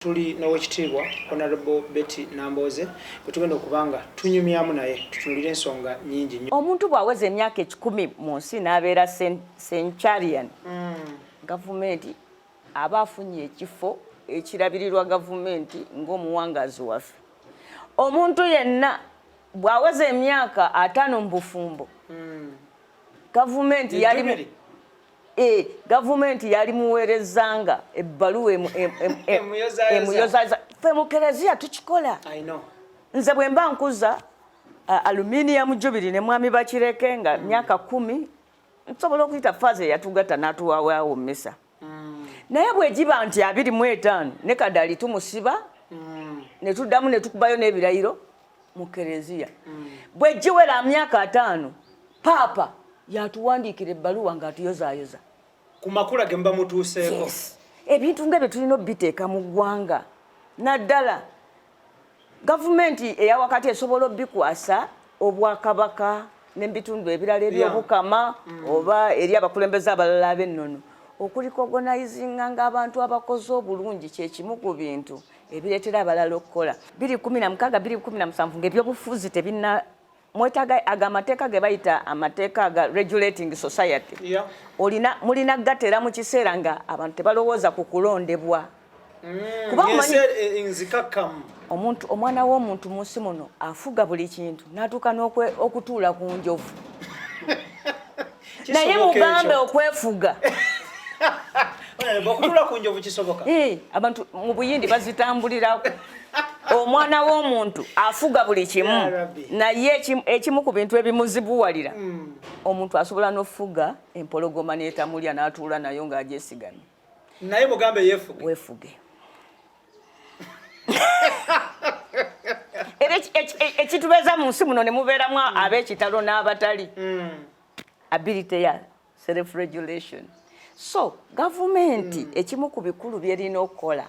Tuli n'owekitiibwa Honorable Betty Nambooze bwe tugenda okubanga tunyumyamu naye tutunulira ensonga nnyingi nnyo. Omuntu bw'aweza emyaka 10 mu nsi n'abeera centurion, gavumenti aba afunye ekifo ekirabirirwa gavumenti ng'omuwangazi waffe. Omuntu yenna bw'aweza emyaka 5 mu bufumbo, gavumenti yali muweerezanga ebbaluwa emuyozaza. Ffe mu Kereziya tukikola. Nze bwe mba nkuza aluminium jubilee ne mwami Bakireke nga myaka 10, nsobola okuyita faaza eyatugatta n'atuwaawo mmisa. Naye bwe giba nti 25 ne Kadaali tumusiba ne tuddamu ne tukubayo n'ebirayiro mu Kereziya. Bwe giwera myaka 5, Paapa yatuwandiikira ebbaluwa ng'atuyozaayoza. Ku makula ge mba mutuuseeko. Yes. Ebintu nga bye tulina obbiteeka mu ggwanga. Naddala gavumenti eyawakati esobola obbikwasa Obwakabaka n'ebitundu ebirala eby'obukama oba eri abakulembeze abalala ab'ennono okulikogonaizinga ng'abantu abakoze obulungi kye kimu ku bintu ebireetera abalala okukola. 2016 2017 ng'ebyobufuzi tebinna mwetaga agamateeka ge bayita amateeka aga regulating society. Mulina gatera mu kiseera nga abantu tebalowooza ku kulondebwa. Kuba omwana w'omuntu mu nsi muno afuga buli kintu n'atuuka okutuula ku njovu. Naye mugambe okwefuga. Okutuula ku njovu kisoboka? Abantu mu buyindi bazitambulirako. Omwana w'omuntu afuga buli kimu, naye ekimu ku bintu ebimuzibuwalira omuntu asobola n'ofuga empologoma n'etamulya n'atuula nayo ng'agyesigamye. Naye mugambe yeefuge. Weefuge. Era ekitubeeza mu nsi muno ne mubeeramu ab'ekitalo n'abatali. Ability ya self-regulation. So gavumenti ekimu ku bikulu byerina okukola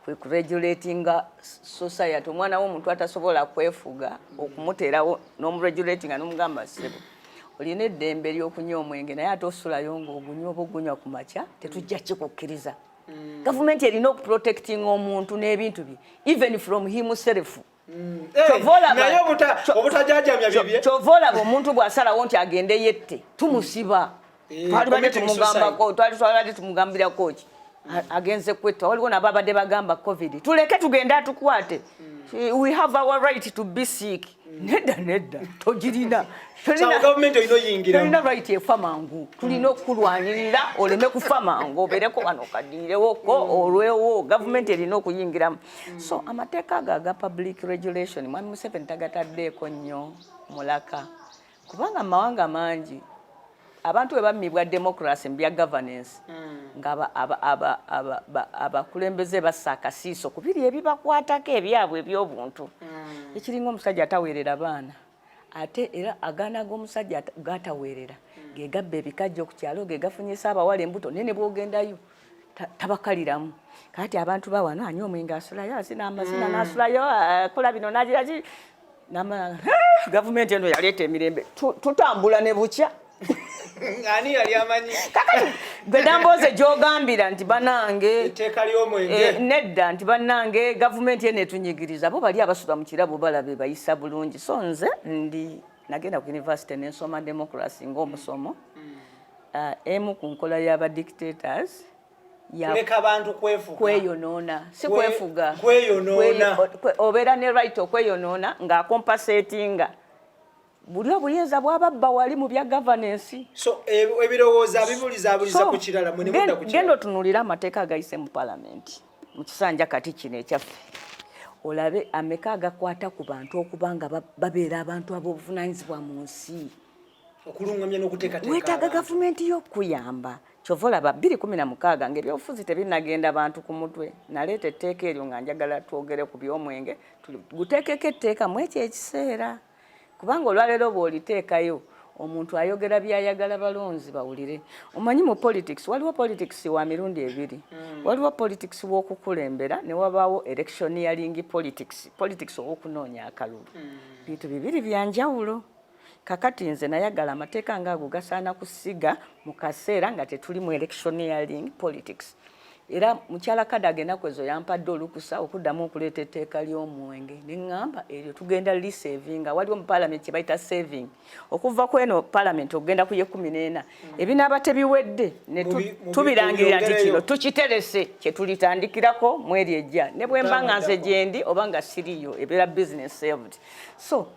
kwe kuregulatinga society. Omwana w'omuntu atasobola kwefuga okumuteerawo n'omuregulatinga n'omugamba ssebo olina eddembe ly'okunywa omwenge naye ate osulayo ng'ogunywa oba ogunywa ku makya tetujja kikukkiriza. Gavumenti erina okuprotectinga omuntu n'ebintu bye even from himself. Kyova olaba omuntu bw'asalawo nti agende yette tumusiba. Twali tumugambirako ki agenze kwetta. Waliwo nabo abadde bagamba COVID tuleke tugende atukwate. We have our right to be sick. Nedda togirina. Tulina right efa mangu. Tulina okulwanirira oleme kufa mangu obeereko wano okaddiirewoko olwewo. Gavumenti erina okuyingiramu. So amateeka aga public regulation Mwami Museveni tagataddeeko nnyo mulaka kubanga mawanga mangi abantu bwe bammibwa democracy mbya governance nga abakulembeze bassa akasiiso ku biri ebibakwatako ebyabwe eby'obuntu. Ekiringa omusajja ataweerera baana ate era agaana g'omusajja gataweerera ge gabba ebikajjo ku kyalo ge gafunyisa abawala embuto nene bw'ogendayo tabakaliramu. Kati abantu bawano anywa omwenge asulayo asina amazina n'asulayo akola bino n'agira ki gavumenti eno yaleeta emirembe tutambula ne bukya. Ani yali amanyi? Kakati Nambooze gy'ogambira nti banange etteeka ly'omwenge nedda nti bannange gavumenti eno etunyigiriza bo bali abasula mu kirabo balabe bayisa bulungi. So nze nagenda ku university n'ensoma democracy ng'omusomo. Emu ku nkola y'aba dictators kuleka abantu kweyonoona si kwefuga. Obeera ne right okweyonoona ng'akompasetinga buli obuyinza bw'ababba wali mu bya governance. So ebirowooza bibuliza ku kirala mwe ne mudda ku kirala. Genda otunuulira amateeka agayise mu palamenti mu kisanja kati kino ekyaffe olabe ameka agakwata ku bantu okubanga babeera abantu ab'obuvunaanyizibwa mu nsi. Okulungamya n'okuteekateeka weetaaga gavumenti y'okuyamba. Kyova olaba 2016 ng'ebyobufuzi tebinnagenda bantu ku mutwe naleeta etteeka eryo nga njagala twogere ku by'omwenge guteekeko etteeka mu ekyo ekiseera kubanga olwaleero bw'oliteekayo omuntu ayogera byayagala balonzi bawulire. Omanyi mu politics waliwo politics wa mirundi ebiri. Waliwo politics w'okukulembera ne wabaawo electioneering politics ow'okunoonya akalulu. Bintu bibiri bya njawulo. Kakati nze nayagala amateeka ng'ago gasaana kusiga mu kaseera nga tetuli mu electioneering politics. era mukyala Kadaga ennaku ezo yampadde olukusa okuddamu okuleeta etteeka ly'omwenge ne ŋŋamba eryo tugenda lisavinga waliwo mu paalamenti kye bayita saving okuva ku eno paalamenti okugenda ku ye14 ebinaaba tebiwedde ne tubirangirira nti kino tukiterese kye tulitandikirako mu eri ejja ne bwe mba nga nze gyendi oba nga siriyo ebeera business saved. So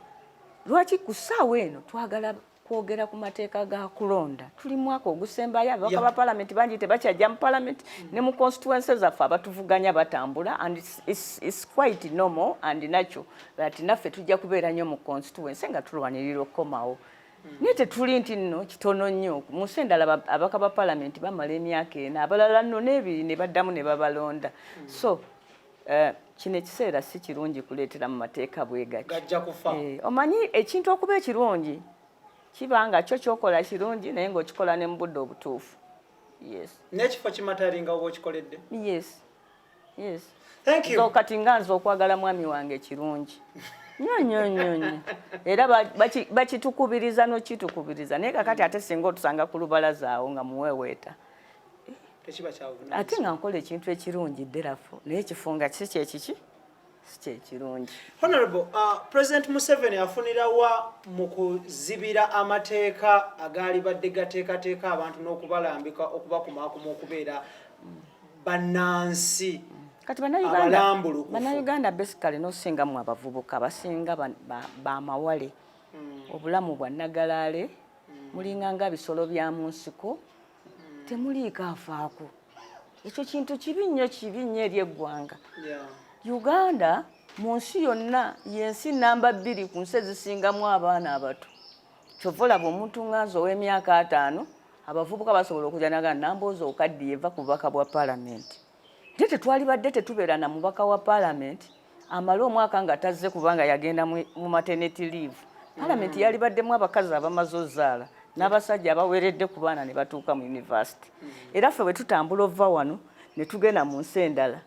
lwaki ku ssaawa eno twagala kwogera ku mateeka ga kulonda tuli mwaka ogusembayo ababaka ba paalamenti bangi tebakyajja mu paalamenti ne mu constituencies zaffe abatuvuganya batambula and it's quite normal and natural that naffe tujja kubeera nnyo mu constituency nga tulwanirira okukomawo naye tetuli nti nno kitono nnyo mu nsi endala ababaka ba paalamenti bamala emyaka ena abalala nno n'ebiri ne baddamu ne babalonda so kino ekiseera si kirungi kuleetera mu mateeka bwe gajja kufa omanyi ekintu okuba ekirungi kibanga kyo kyokola kirungi naye ng'okikola ne mu budde obutuufu. Yes. N'ekifo kimatalinga oba okikoledde? Yes. Yes. Thank you. So kati nga nze okwagala mwami wange kirungi. Nnyo. Era bakitukubiriza n'okitukubiriza naye kakati ate singa otusanga ku lubalaza awo nga muweeweeta. Tekiba kyavunaanyizibwa. Ate nga nkola ekintu ekirungi dderafu naye ekifunga kiki? Kirungi. Honorable, President Museveni afunirawa mu kuzibira amateeka agaali badde gateekateeka abantu n'okubalambika okubakumaakuma okubeera bannansi kati bannayuganda basically n'osingamu abavubuka basinga bamawale obulamu bwa nnagalaale mulinga nga bisolo bya mu nsiko temuliiko afaako ekyo kintu kibi nnyo eri eggwanga. Uganda mu nsi yonna y'ensi namba 2 ku nsi ezisingamu abaana abato. Kyova olaba omuntu nganze ow'emyaka 5 abavubuka basobola okujja naga Nambooze okaddiye eva ku bubaka bwa paalamenti. Nte tetwali badde tetubeera na mubaka wa paalamenti amale omwaka nga tazze kubanga yagenda mu maternity leave. Paalamenti yali baddemu abakazi abamaze ozaala n'abasajja abaweeredde ku baana ne batuuka mu university. Era ffe bwe tutambula ova wano ne tugenda mu nsi endala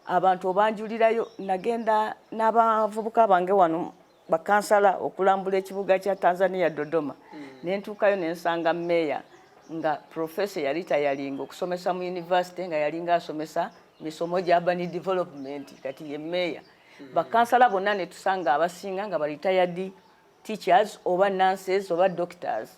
abantu obanjulirayo nagenda n'abavubuka bange wano bakansala okulambula ekibuga kya Tanzania Dodoma nentuukayo nensanga meya nga professor yali tayalinga okusomesa mu university nga yalinga asomesa misomo gya urban development kati ye meya bakansala bonna ne tusanga abasinga nga retired teachers oba nurses oba doctors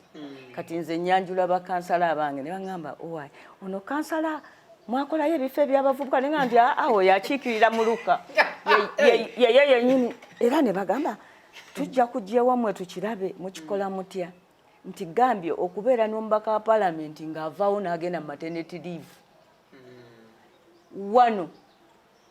kati nze nyanjula bakansala abange ne bangamba owai ono kansala mwakolayo ebifo ebyabavubuka nenga nti awo yakiikirira mu luka ye yenyini era ne bagamba tujja kujja wamwe tukirabe mukikola mutya nti gambye okubeera n'omubaka wa paalamenti ng'avaawo n'agenda mu maternity leave wano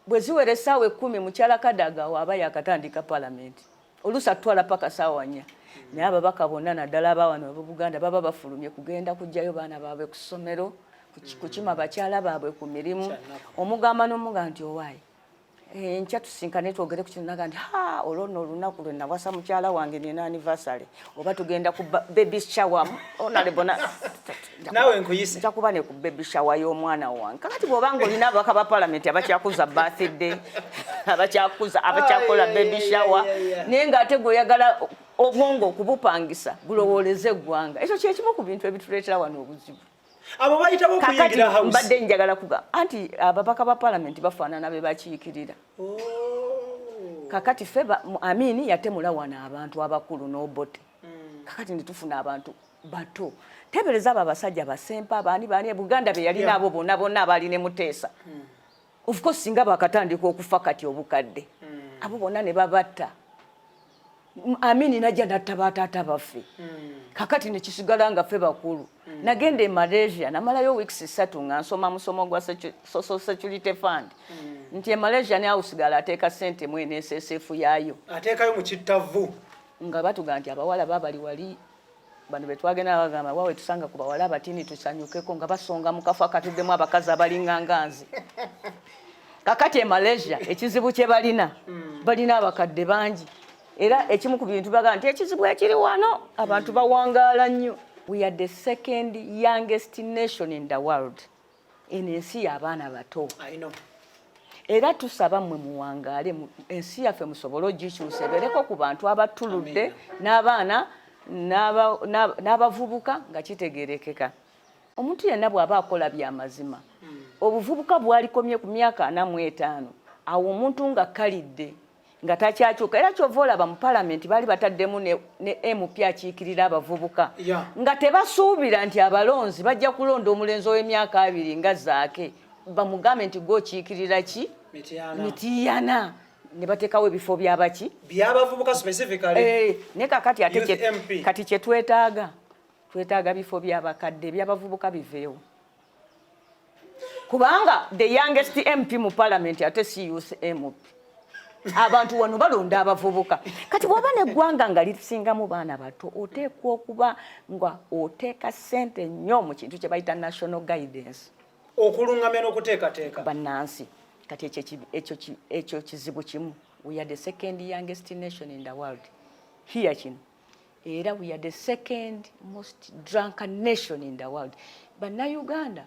bwe ziwera essaawa 10 mukyala Kadaga waaba yakatandika paalamenti oluusi atwala paka ssaawa 4 naye ababaka bonna naddala abawano Buganda baba bafulumye kugenda kujjayo baana baabwe ku ssomero kukima bakyala baabwe ku mirimu omugamba n'omugamba nti owaayi nkya tusinkane twogere ku kino naga nti olwono olunaku lwe nawasa mukyala wange nina anniversary oba tugenda ku baby shower nawe nkuyise nja kuba ne ku baby shower y'omwana wange kakati bw'obanga olina ababaka ba paalamenti abakyakuza birthday abakyakola baby shower naye ng'ate gweoyagala obwongo okubupangisa bulowooleze eggwanga ekyo kyekimu ku bintu ebituleetera wano obuzibu. Abo bayita bo kuyingira house. Mbadde njagala kuga anti ababaka ba paalamenti bafaanana be bakiikirira. Kakati feba Amini yatemula wana abantu abakulu n'obote. Kakati nditufuna abantu bato. Tebereza aba basajja basempa bani Buganda be yali nabo bonna abali ne Muteesa. Of course singa bakatandika okufa kati obukadde. Abo bonna ne babatta. Amini najja nattabaata baffe. Kakati ne kisigala nga ffe bakulu. Nagenda e Malaysia namalayo weeks 3 nga nsoma musomo gwa Social Security Fund. Nti e Malaysia ne awusigala ateeka ssente mu NSSF yaayo. Ateekayo mu kittavu. Nga batuga nti abawala babali wali bano betwagenda bagamba wawe tusanga ku bawala batini tusanyukeko nga basonga mu kafa katuddemu abakazi abalinga nganzi. Kakati e Malaysia ekizibu kye balina abakadde bangi. Era ekimu ku bintu baga nti ekizibu ekiri wano abantu bawangaala nnyo. We are the second youngest nation in the world. Ensi y'abaana bato. I know. Era tusaba mmwe muwangaale ensi yaffe musobole ogikyusa ebeereko ku bantu abatuludde n'abaana n'abavubuka nga kitegeerekeka. Omuntu yenna bw'aba akola by'amazima obuvubuka bwalikomye ku myaka 45 awo omuntu nga kalidde nga takyakyuka era kyova olaba mu palamenti baali bataddemu ne MP akiikirira abavubuka nga tebasuubira nti abalonzi bajja kulonda omulenzi ow'emyaka 2 nga zaake bamugambe nti gwokiikirira ki Mitiyana ne bateekawo ebifo byabaki byabavubuka specifically ne kakati ate kati kye twetaaga bifo byabakadde byabavubuka biveewo kubanga the youngest MP mu parliament ate si youth MP abantu wano balonda abavubuka kati bw'oba neggwanga nga lisingamu baana bato oteekwa okuba nga oteeka ssente nnyo mu kintu kye bayita national guidance okulungamya n'okuteekateeka bannansi kati ekyo kizibu kimu we are the second youngest nation in the world here kino era we are the second most drunken nation in the world bannayuganda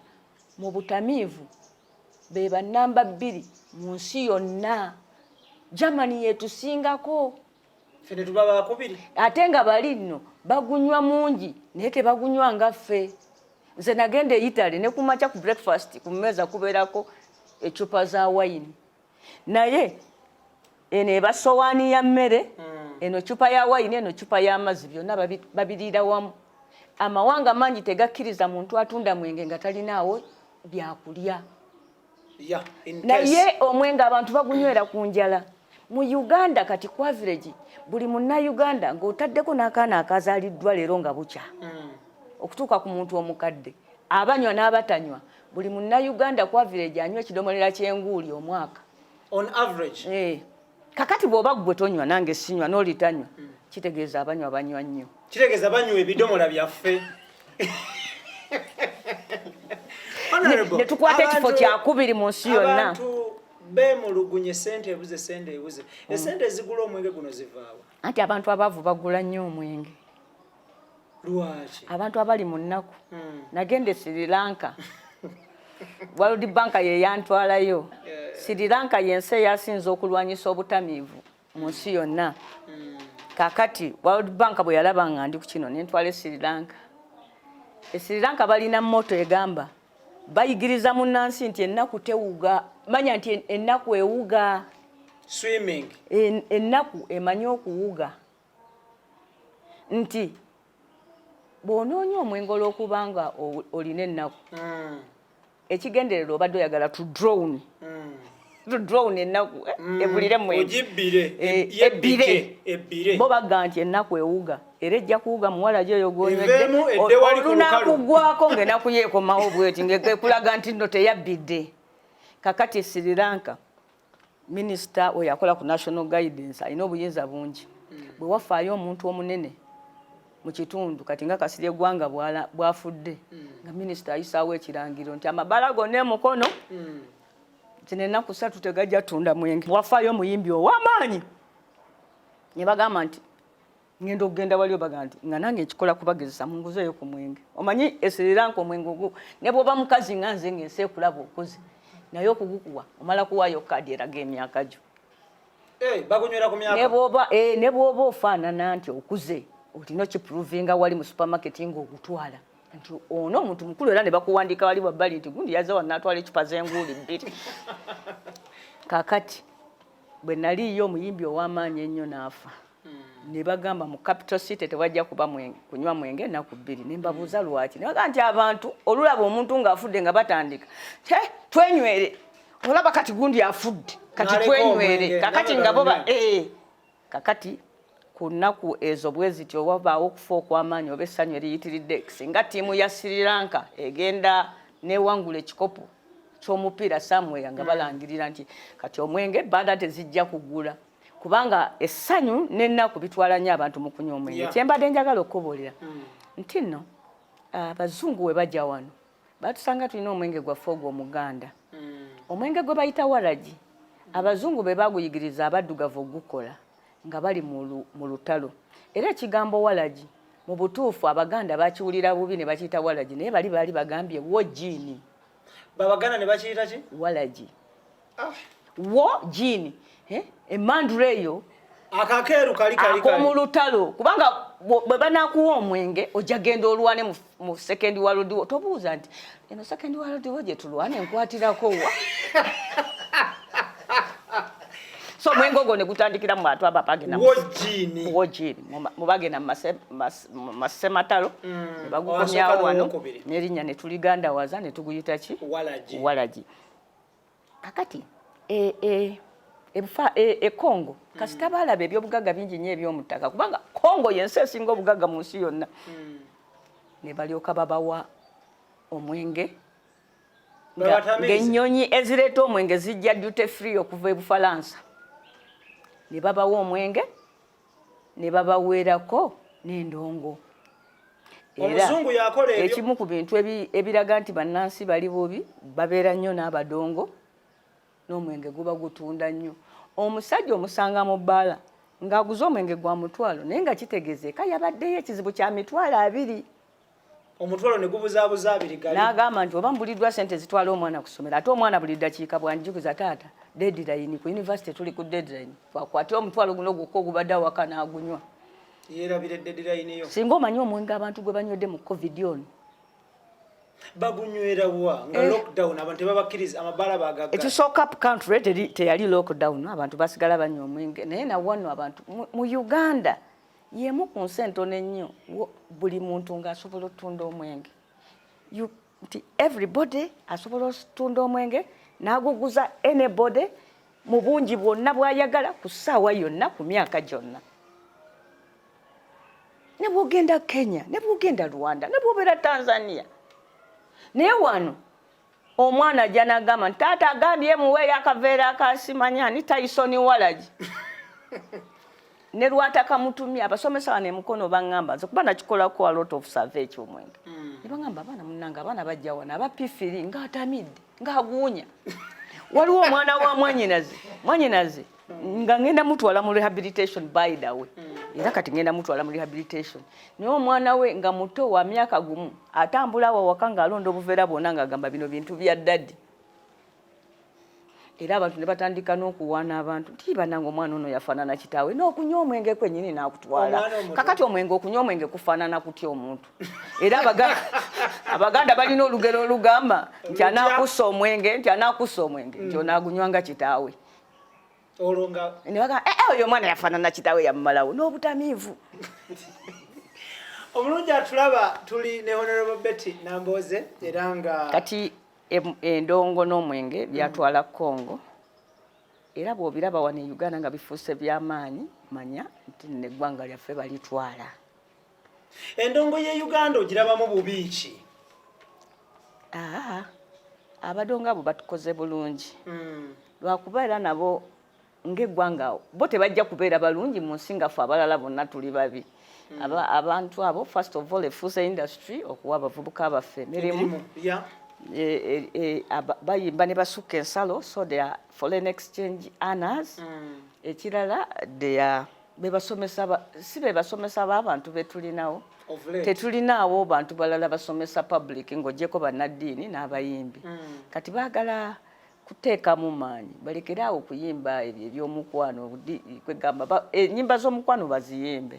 mu butamiivu be bannamba 2 mu nsi yonna Germany yetusingako fene tubaba bakubiri ate nga bali nno bagunywa mungi naye tebagunywa nga ffe nze nagenda Italy ne kumacha ku breakfast ku meza kubeerako ecupa za wine naye eno ebasowaani ya mmere eno cupa ya wine eno cupa ya mazzi byonna babiriira wamu amawanga mangi tegakkiriza muntu atunda mwenge nga talinaawo byakulya naye omwenge abantu bagunywera ku njala mu Uganda kati ku average buli munnayuganda ng'otaddeko n'akaana akazaaliddwa leero nga bukya okutuuka ku muntu omukadde abanywa n'abatanywa buli munnayuganda ku average anywa ekidomolera ky'enguuli omwaka on average kakati bw'oba gwe tonywa nange sinywa n'olitanywa kitegeeza abanywa banywa nnyo kitegeeza banywa ebidomola byaffe ne tukwata ekifo kyakubiri mu nsi yonna bemulugunye sente ebuze esente ezigula omwenge guno zivaawa anti abantu abaavu bagula nnyo omwenge lwaki abantu abali mu nnaku nagende Sri Lanka World Bank ye yantwalayo Sri Lanka yensi eyasinze okulwanyisa obutamiivu mu nsi yonna kakati World Bank bwe yalaba nga ndi ku kino nentwale Sri Lanka Sri Lanka balina motto egamba bayigiriza munnansi nti ennaku tewuga manya nti ennaku ewuga swimming ennaku emanyi okuwuga nti bw'onoonya omwenge olw'okubanga olina ennaku ekigendererwa obadde oyagala to drone ennaku ebulire ebbire bo bagga nti ennaku ewuga era ejja kuwuga muwala gyo oyo gwonywedde olunaku gwako ng'ennaku yeekomawo bweti ngekulaga nti nno teyabbidde kakati Sri Lanka minisita oyo akola ku national guidance alina obuyinza bungi bwe wafaayo omuntu omunene mu kitundu kati nga Kasirye Gwanga bwafudde nga minisita ayisaawo ekirangiro nti amabala gonna emukono zino ennaku 3 tegajja tunda mwenge wafaayo omuyimbi ow'amaanyi ne bagamba nti ngenda okugenda wali obaga nti nga nange ekikola kubagezesa munguzeeyo ku mwenge omanyi Sri Lanka omwenge ogwo ne bw'oba mukazi nga nze ng'ensi ekulaba okoze naye okugukuwa omala kuwaayo kaadi eraga emyaka gyo bagunywera ku myaka ne bw'oba ofaanana nti okuze olina okipuruvinga wali mu supermarket ng'ogutwala nti ono omuntu mukulu era ne bakuwandiika wali wabbali nti gundi yazze wano n'atwala ecupa z'enguuli 2 kakati bwe naliyo omuyimbi ow'amaanyi ennyo n'afa ne bagamba mu capital city tewajja kuba kunywa mwenge ennaku 2 ne mbabuuza lwaki ne bagamba nti abantu olulaba omuntu ng'afudde nga batandika twenywere olaba kati gundi afudde kati twenywere kakati nga bo kakati ku nnaku ezo bwe zityo wabaawo okufa okw'amaanyi oba essanyu eriyitiridde singa ttiimu ya Sri Lanka egenda newangula ekikopo ky'omupiira somewhere nga balangirira nti kati omwenge banda tezijja kugula kubanga essanyu n'ennaku bitwala nnyo abantu mu kunywa omwenge kyembadde njagala okukobolera nti nno abazungu we bajja wano batusanga tulina omwenge gwaffe ogw'omuganda omwenge gwe bayita waragi abazungu be baguyigiriza abaddugavu ogukola nga bali mu lutalo era ekigambo walagi mu butuufu abaganda bakiwulira bubi ne bakiyita walagi naye bali bagambye wo jiini babaganda ne bakiyita ki walagi wo jiini emandula eyo akakeeru kali mu lutalo kubanga bwe banakuwa omwenge ojja genda olwane mu second world war tobuuza nti eno second world war gye tulwane nkwatirako wa so omwenge ogwo ne gutandikira mu bantu abapagenda wojini mubagenda mu Sematalo ne bagukomyawo wano n'erinnya ne tuligandawaza ne tuguyita ki walagi kakati Congo kasita balaba ebyobugagga bingi nnyo eby'omuttaka kubanga Congo yensi esinga obugagga mu nsi yonna ne balyoka babawa omwenge ng'ennyonyi ezireeta omwenge zijja duty free okuva e Bufalansa ne babawa omwenge ne babaweerako n'endongo omuzungu yakola ebyo ekimu ku bintu ebiraga nti bannansi bali bubi babeera nnyo n'abadongo n'omwenge guba gutunda nnyo omusajja omusanga mu bbaala ng'aguze omwenge gwa mutwalo naye nga kitegezeeka yabaddeyo ekizibu kya mitwalo 2 omutwalo ne gubuzaabuza 2 gali n'agamba nti oba mbuliddwa sente zitwala omwana ku ssomero ate omwana buli ddakiika bwanjiguza taata deadline ku university tuli ku deadline twakwatira omutwalo guno gwokka ogubadde awaka n'agunywa yeerabira deadline yo singa omanyi omwenge abantu gwe banywedde mu covid ono bagunywera wa nga lockdown abantu babakkiriza amabaala bagaga ekisooka up country teyali lockdown abantu basigala banywa omwenge naye nawano abantu mu Uganda yemu ku nsi entono ennyo buli muntu ng'asobola otunda omwenge nti everybody asobola otunda omwenge n'aguguza anybody mu bungi bwonna bw'ayagala ku ssaawa yonna ku myaka gyonna ne bw'ogenda Kenya ne bw'ogenda Rwanda ne bw'obeera Tanzania naye wano omwana ajja n'agamba nti taata agambye muweeyo akaveera akasimanya ni Tyson Walagi ne lwataka mutumya abasomesa wano emukono baŋŋamba nze kuba nakikolako a lot of survey eky'omwenge ne baŋŋamba abaana munnanga abaana bajja wano abapifiri ng'atamidde ng'aguunya waliwo omwana wa mwanyinaze nga ngenda mutwala mu rehabilitation by the way era kati ngenda mutwala mu rehabilitation naye omwana we nga muto wa myaka gumu atambula awo waka ng'alonda obuveera bwonna ng'agamba bino bintu bya ddadi era abantu ne batandika n'okuwaana abantu nti bananga omwana ono yafaanana kitaawe n'okunywa omwenge kwennyini n'akutwala kakati omwenge okunywa omwenge kufaanana kutya omuntu era abaganda balina olugero olugamba nti anaakussa omwenge nti onaagunywanga kitaawe olonga ne bagamba oyo omwana yafaanana kitaawe yamumalawo n'obutamiivu omulungi atulaba tuli ne Honorable Betty Nambooze era nga kati endongo n'omwenge byatwala Congo era bw'obiraba wano e Uganda nga bifuuse by'amaanyi manya nti n'eggwanga lyaffe balitwala endongo ye Uganda ogirabamu bubi ki abadongo abo batukoze bulungi lwakuba era nabo ng'eggwanga bo tebajja kubeera balungi mu nsi nga ffe abalala bonna tuli babi abantu abo first of all efuuse industry okuwa abavubuka baffe emirimu bayimba ne basukka ensalo so they are foreign exchange earners ekirala si bebasomesa b'abantu betulinawo tetulinaawo bantu balala basomesa public ng'ogyeko bannaddiini n'abayimbi kati baagala kuteekamu maanyi balekere awo okuyimba ebyo eby'omukwano kwegamba ennyimba z'omukwano baziyimbe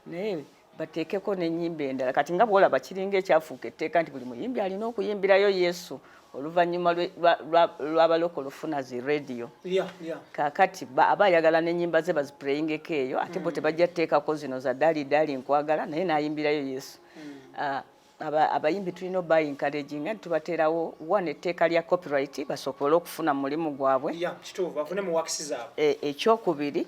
naye bateekeko n'ennyimba endala kati nga bw'olaba kiringa ekyafuuka etteeka nti buli muyimbi alina okuyimbirayo Yesu oluvannyuma lw'abalokole ofuna zi radio kaakati aba ayagala n'ennyimba ze bazipureyingeko eyo ate bo tebajja tteekako zino za daali nkwagala naye n'ayimbirayo Yesu abayimbi tulina oba encouraginga nti tubateerawo wane etteeka lya copyright basobole okufuna mu mulimu gwabwe ekyokubiri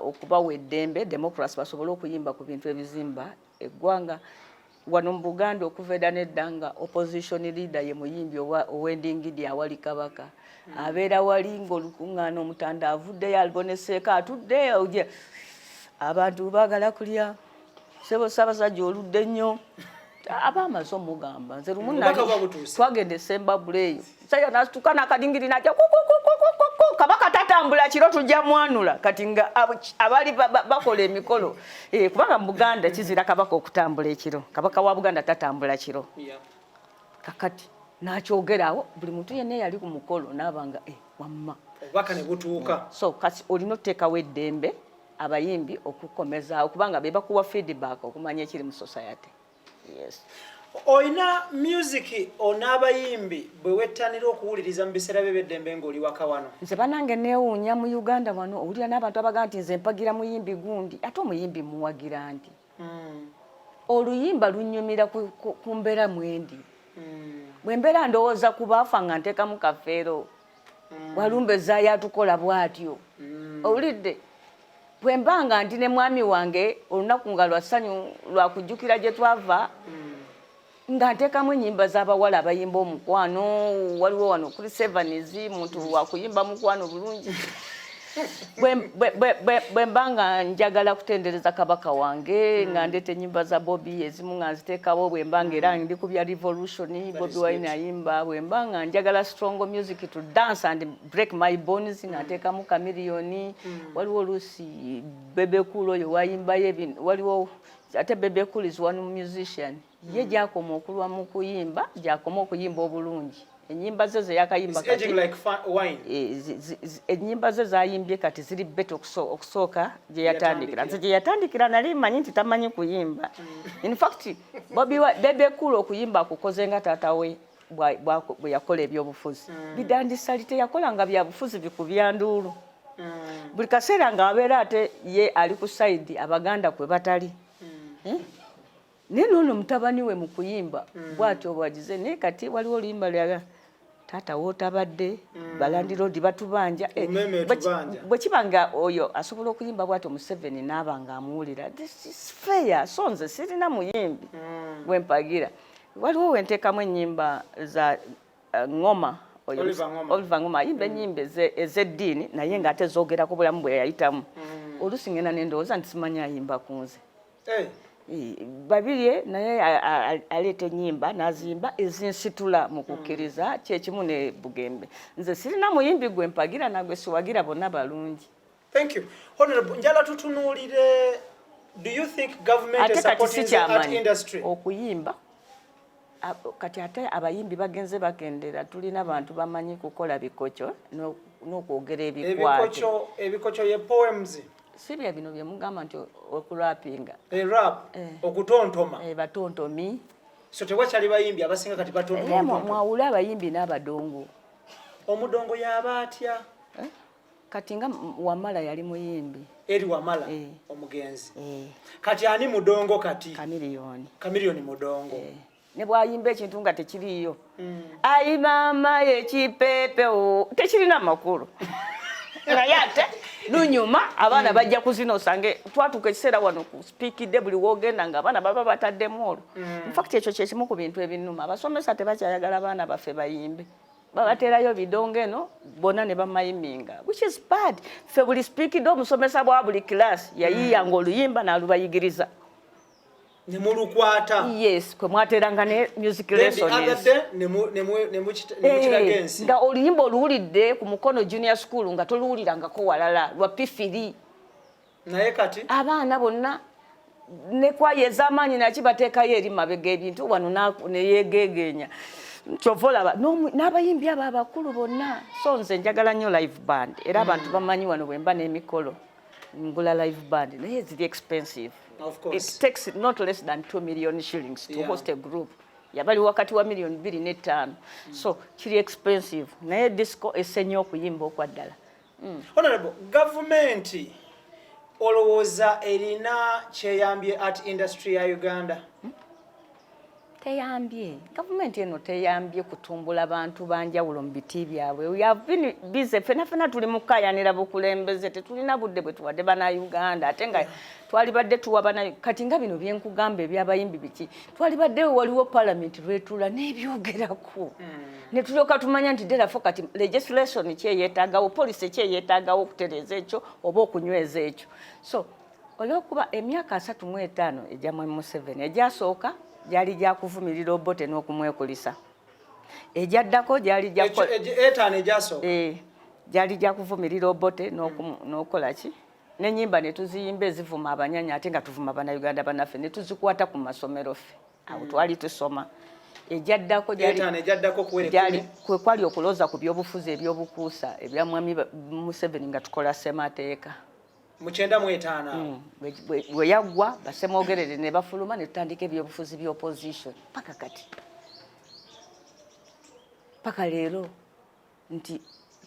okubawa eddembe democracy basobole okuyimba ku bintu ebizimba eggwanga wano mu Buganda okuva edda n'edda nga opposition leader ye muyimbi ow'endingidi awali kabaka abeera wali ng'olukuŋŋaana omutanda avuddeyo aliboneseeko atuddeyo abantu baagala kulya sebo Ssaabasajja oludde nnyo abamaze omugamba nze lumu twagenda eSembabule eyo sayo nasituka n'akadingiri najja kabaka tatambula kiro tujja mwanula kati nga abali bakola emikolo kubanga mu Buganda kizira kabaka okutambula ekiro kabaka wa Buganda tatambula kiro kakati nakyogerawo buli muntu yenna yali ku mukolo n'abanga wamma obubaka ne butuuka so kasi olina otteekawo eddembe abayimbi okukomeza okubanga be bakuwa feedback okumanya ekiri mu society. Yes. Oina music onabayimbi bwe wettanira okuwuliriza mu biseera by'eddembe ng'oli waka wano. Nze banange neewuunya mu Uganda wano owulira n'abantu abaga nti nze mpagira muyimbi gundi ate omuyimbi muwagira nti oluyimba lunyumira ku mbeera mwendi. Bwe mbeera ndowooza ku baafa nga nteekamu kafeero walumbezaayo atukola bw'atyo owulidde bwe mbanga nti ne mwami wange olunaku nga lwa ssanyu lwa kujjukira gye twava nga nteekamu ennyimba z'abawala abayimba omukwano waliwo wano kuri Sevenizi muntu wakuyimba mukwano bulungi bwe mbanga njagala kutendereza kabaka wange nga ndeeta ennyimba za Bobby ezimu nga nziteekawo bwe mbanga era ndi ku bya Revolution Bobby Wine ayimba bwe mbanga njagala strong music to dance and break my bones nga nteekamu Chameleone waliwo oluusi Bebe Cool oyo wayimbayo waliwo ate Bebe Cool is one musician ye gyakoma okulwa mu kuyimba gyakoma okuyimba obulungi enyimba ze ze yakayimba kati like wine enyimba ze zayimbye kati ziri beto okusooka gye yatandikira nze gye yatandikira nali manyi nti tamanyi kuyimba in fact Bebe Cool okuyimba akukoze nga taata we bwe yakola ebyobufuzi bidandisa teyakolanga byabufuzi bikubya nduulu buli kaseera ng'abeera ate ye ali ku side abaganda kwe batali neno ono mutabani we mu kuyimba bw'atyo bwagize naye kati waliwo oluyimba lyaga taata wootabadde balandiroodi batubanja bwe kibanga oyo asobola okuyimba bw'atyo Museveni n'aba ng'amuwulira this is fair so nze sirina muyimbi bwe mpagira waliwo wenteekamu ennyimba za Ngoma Oliver Ngoma ayimba ennyimba ez'eddiini naye ng'ate zoogera ku bulamu bwe yayitamu oluusi ngenda ne ndowooza nti simanyi ayimba ku nze babiri naye aleeta ennyimba n'azimba ezinsitula mu kukkiriza kyekimu ne Bugembe nze sirina muyimbi gwe mpagira nagwe siwagira bonna balungi. Thank you. Honorable njala tutunuulire do you think government is supporting the art industry okuyimba kati ate abayimbi bagenze bakendera tulina abantu bamanyi kukola bikocho n'okwogera ebikwate ebikocho ye poems sibya bino bye mugamba nti okurapinga rap okutontoma batontomi so tewakyali bayimbi abasinga kati batontoma mwawula abayimbi n'abadongo omudongo yaba atya kati nga Wamala yali muyimbi eri Wamala omugenzi kati ani mudongo kati Chameleone mudongo ne bwayimba ekintu nga tekiriyo ayi mama yekipepe tekirina makulu naye ate lunyuma abaana bajja kuzina osange twatuka ekiseera wano ku speakide buli woogenda nga abaana baba bataddemu olwo infact ekyo kyekimu ku bintu ebinuma abasomesa tebakyayagala abaana baffe bayimbe babateerayo bidongo eno bonna ne bamayiminga which is bad ffe buli speakide omusomesa bwa buli class yayiyanga oluyimba n'alubayigiriza nemulukwata yes kwe mwateranga ne music lessons nga oluyimba oluwulidde ku Mukono Junior School nga toluwulirangako walala lwa P3 naye kati abaana bonna ne kwaye ez'amaanyi naki bateekayo eri mabega ebintu wano neyegeegenya kyova olaba n'abayimbi abo abakulu bonna so nze njagala nnyo live band era abantu bamanyi wano bwe mba n'emikolo ngula live band naye ziri expensive. Of course. It takes not less than 2 million shillings to host a group. Yabali wakati wa million 2.5. So, kiri expensive. Naye disco esenyo okuyimba okwaddala. Honorable, government olowooza erina kyeyambye art industry ya Uganda? Teyambye. Government eno teyambye kutumbula abantu banjawulo mu biti byabwe. We have been busy. Fena tuli mukayanira bukulembeze tetulina budde bwe tuwadde bana Uganda ate nga twali badde tuwa bana kati nga bino byenkugamba ebyabayimbi biki twali badde waliwo parliament lwetula n'ebyogerako ne tulyoka tumanya nti derafo kati legislation kyeyetaagawo policy kyeyetaagawo okutereeza ekyo oba okunyweza ekyo so olwokuba emyaka 35 ejja mu Museveni ejasooka gyali gyakuvumirira Obote n'okumwekulisa ejaddako gyali gyali gyakuvumirira Obote n'okola ki n'ennyimba ne tuziyimba ezivuma abanyanya ate nga tuvuma bannayuganda bannaffe ne tuzikwata ku masomero ffe awo twali tusoma ejaddako kwe kwali okulooza ku byobufuzi ebyobukuusa ebya mwami Museveni nga tukola ssemateeka mukyenda mu etaano bwe yaggwa Basemwogerere ne bafuluma ne tutandika ebyobufuzi bya opposition paka kati paka leero nti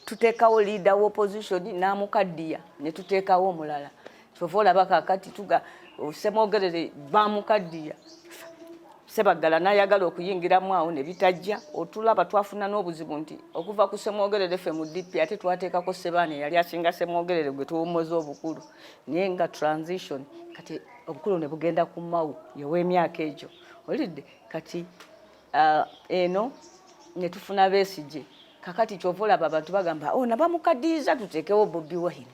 tuteekawo leader wa opposition n'amukaddiya ne tuteekawo omulala kyova olaba kakati Semwogerere bamukaddiya Sebaggala n'ayagala okuyingiramu awo ne bitajja otulaba twafuna n'obuzibu nti okuva ku Semwogerere ffe mu DP ate twateekako Sebaane yali asinga Semwogerere gwe tuwummuza obukulu naye nga transition kati obukulu ne bugenda ku Mao yow'emyaka egyo olidde kati eno ne tufuna Besigye kakati kyova olaba abantu bagamba nabamukaddiyiza tuteekewo Bobi Wine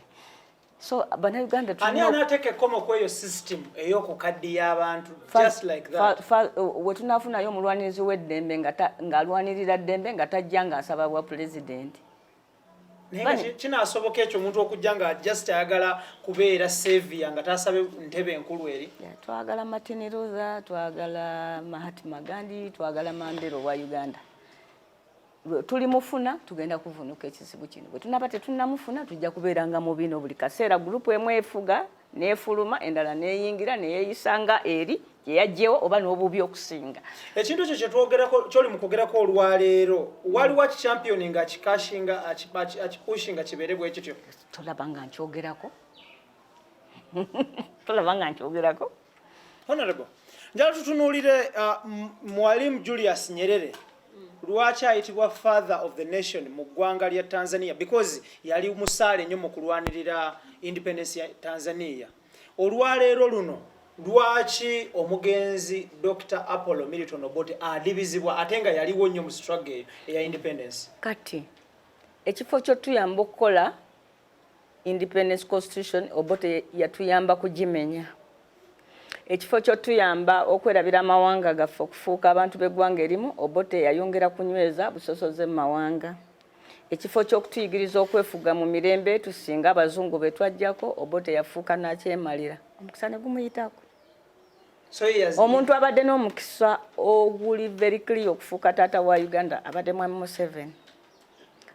so Bannayuganda ani anateeka ekkomo ku eyo system ey'okukaddiya abantu just like that we tunafunayo omulwanirizi w'eddembe ng'alwanirira ddembe nga tajja ng'asaba bwa pulezidenti naye kinaasoboka ekyo omuntu okujja nga just ayagala kubeera savior nga tasabe ntebe enkulu eri twagala Martin Luther twagala Mahatma Gandhi twagala Mandela wa Uganda tuli mufuna tugenda kuvunuka ekizibu kino bwe tunaba tetunnamufuna tujja kubeeranga mu bino buli kaseera gurupu emu efuga neefuluma endala neeyingira neyeeyisanga eri gyeyajjewo oba n'obubi okusinga ekintu ekyo kyetwogerako kyoli mu kwogerako olwaleero waliwo akichampiyoni nga akikashinga akipushinga kibeere bwe kityo tolaba nga nkyogerako tolaba nga nkyogerako honorable njala tutunuulire Mwalimu Julius Nyerere lwaki ayitibwa father of the nation mu ggwanga lya Tanzania because yali musaale nnyo mu kulwanirira independence ya Tanzania olwaleero luno lwaki omugenzi Dr. Apollo Milton Obote adibizibwa ate nga yaliwo nnyo mu struggle eya independence kati ekifo kyo tuyamba okukola independence constitution Obote yatuyamba kugimenya ekifo kyo tuyamba okwerabira amawanga gaffe okufuuka abantu b'eggwanga erimu Obote yayongera kunyweza busosoze mu mawanga ekifo ky'okutuyigiriza okwefuga mu mirembe tusinga abazungu be twajjako Obote yafuuka n'akyemalira omukisa ne gumuyitako omuntu abadde n'omukisa oguli very clear okufuuka taata wa Uganda abadde Mwami Museveni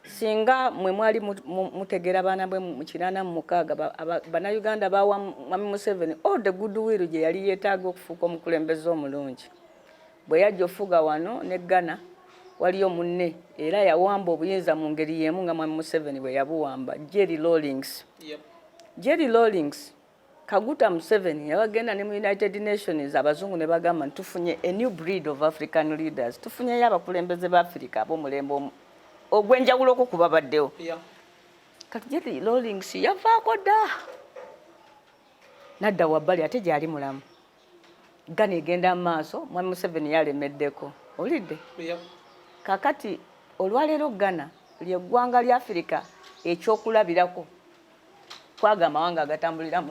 singa mwe mwali mutegera baana bwe mu 86 Bannayuganda bawa Mwami Museveni all the goodwill gye yali yeetaaga okufuuka omukulembeze omulungi bwe yajja ofuga wano ne Ghana waliyo munne era yawamba obuyinza mu ngeri y'emu nga Mwami Museveni bwe yabuwamba Jerry Rawlings. Jerry Rawlings Kaguta Museveni yabagenda ne mu United Nations abazungu ne bagamba tufunye a new breed of African leaders tufunye abakulembeze ba Africa ab'omulembe ogwenjawulo ko kuba baddewo kati Jerry Rawlings yavaako dda nadda wabbali ate gyali mulamu Ghana egenda mu maaso Mwami Museveni yalemeddeko olidde kakati olwaleero Ghana ly'eggwanga lya Africa ekyokulabirako kwaga amawanga agatambulira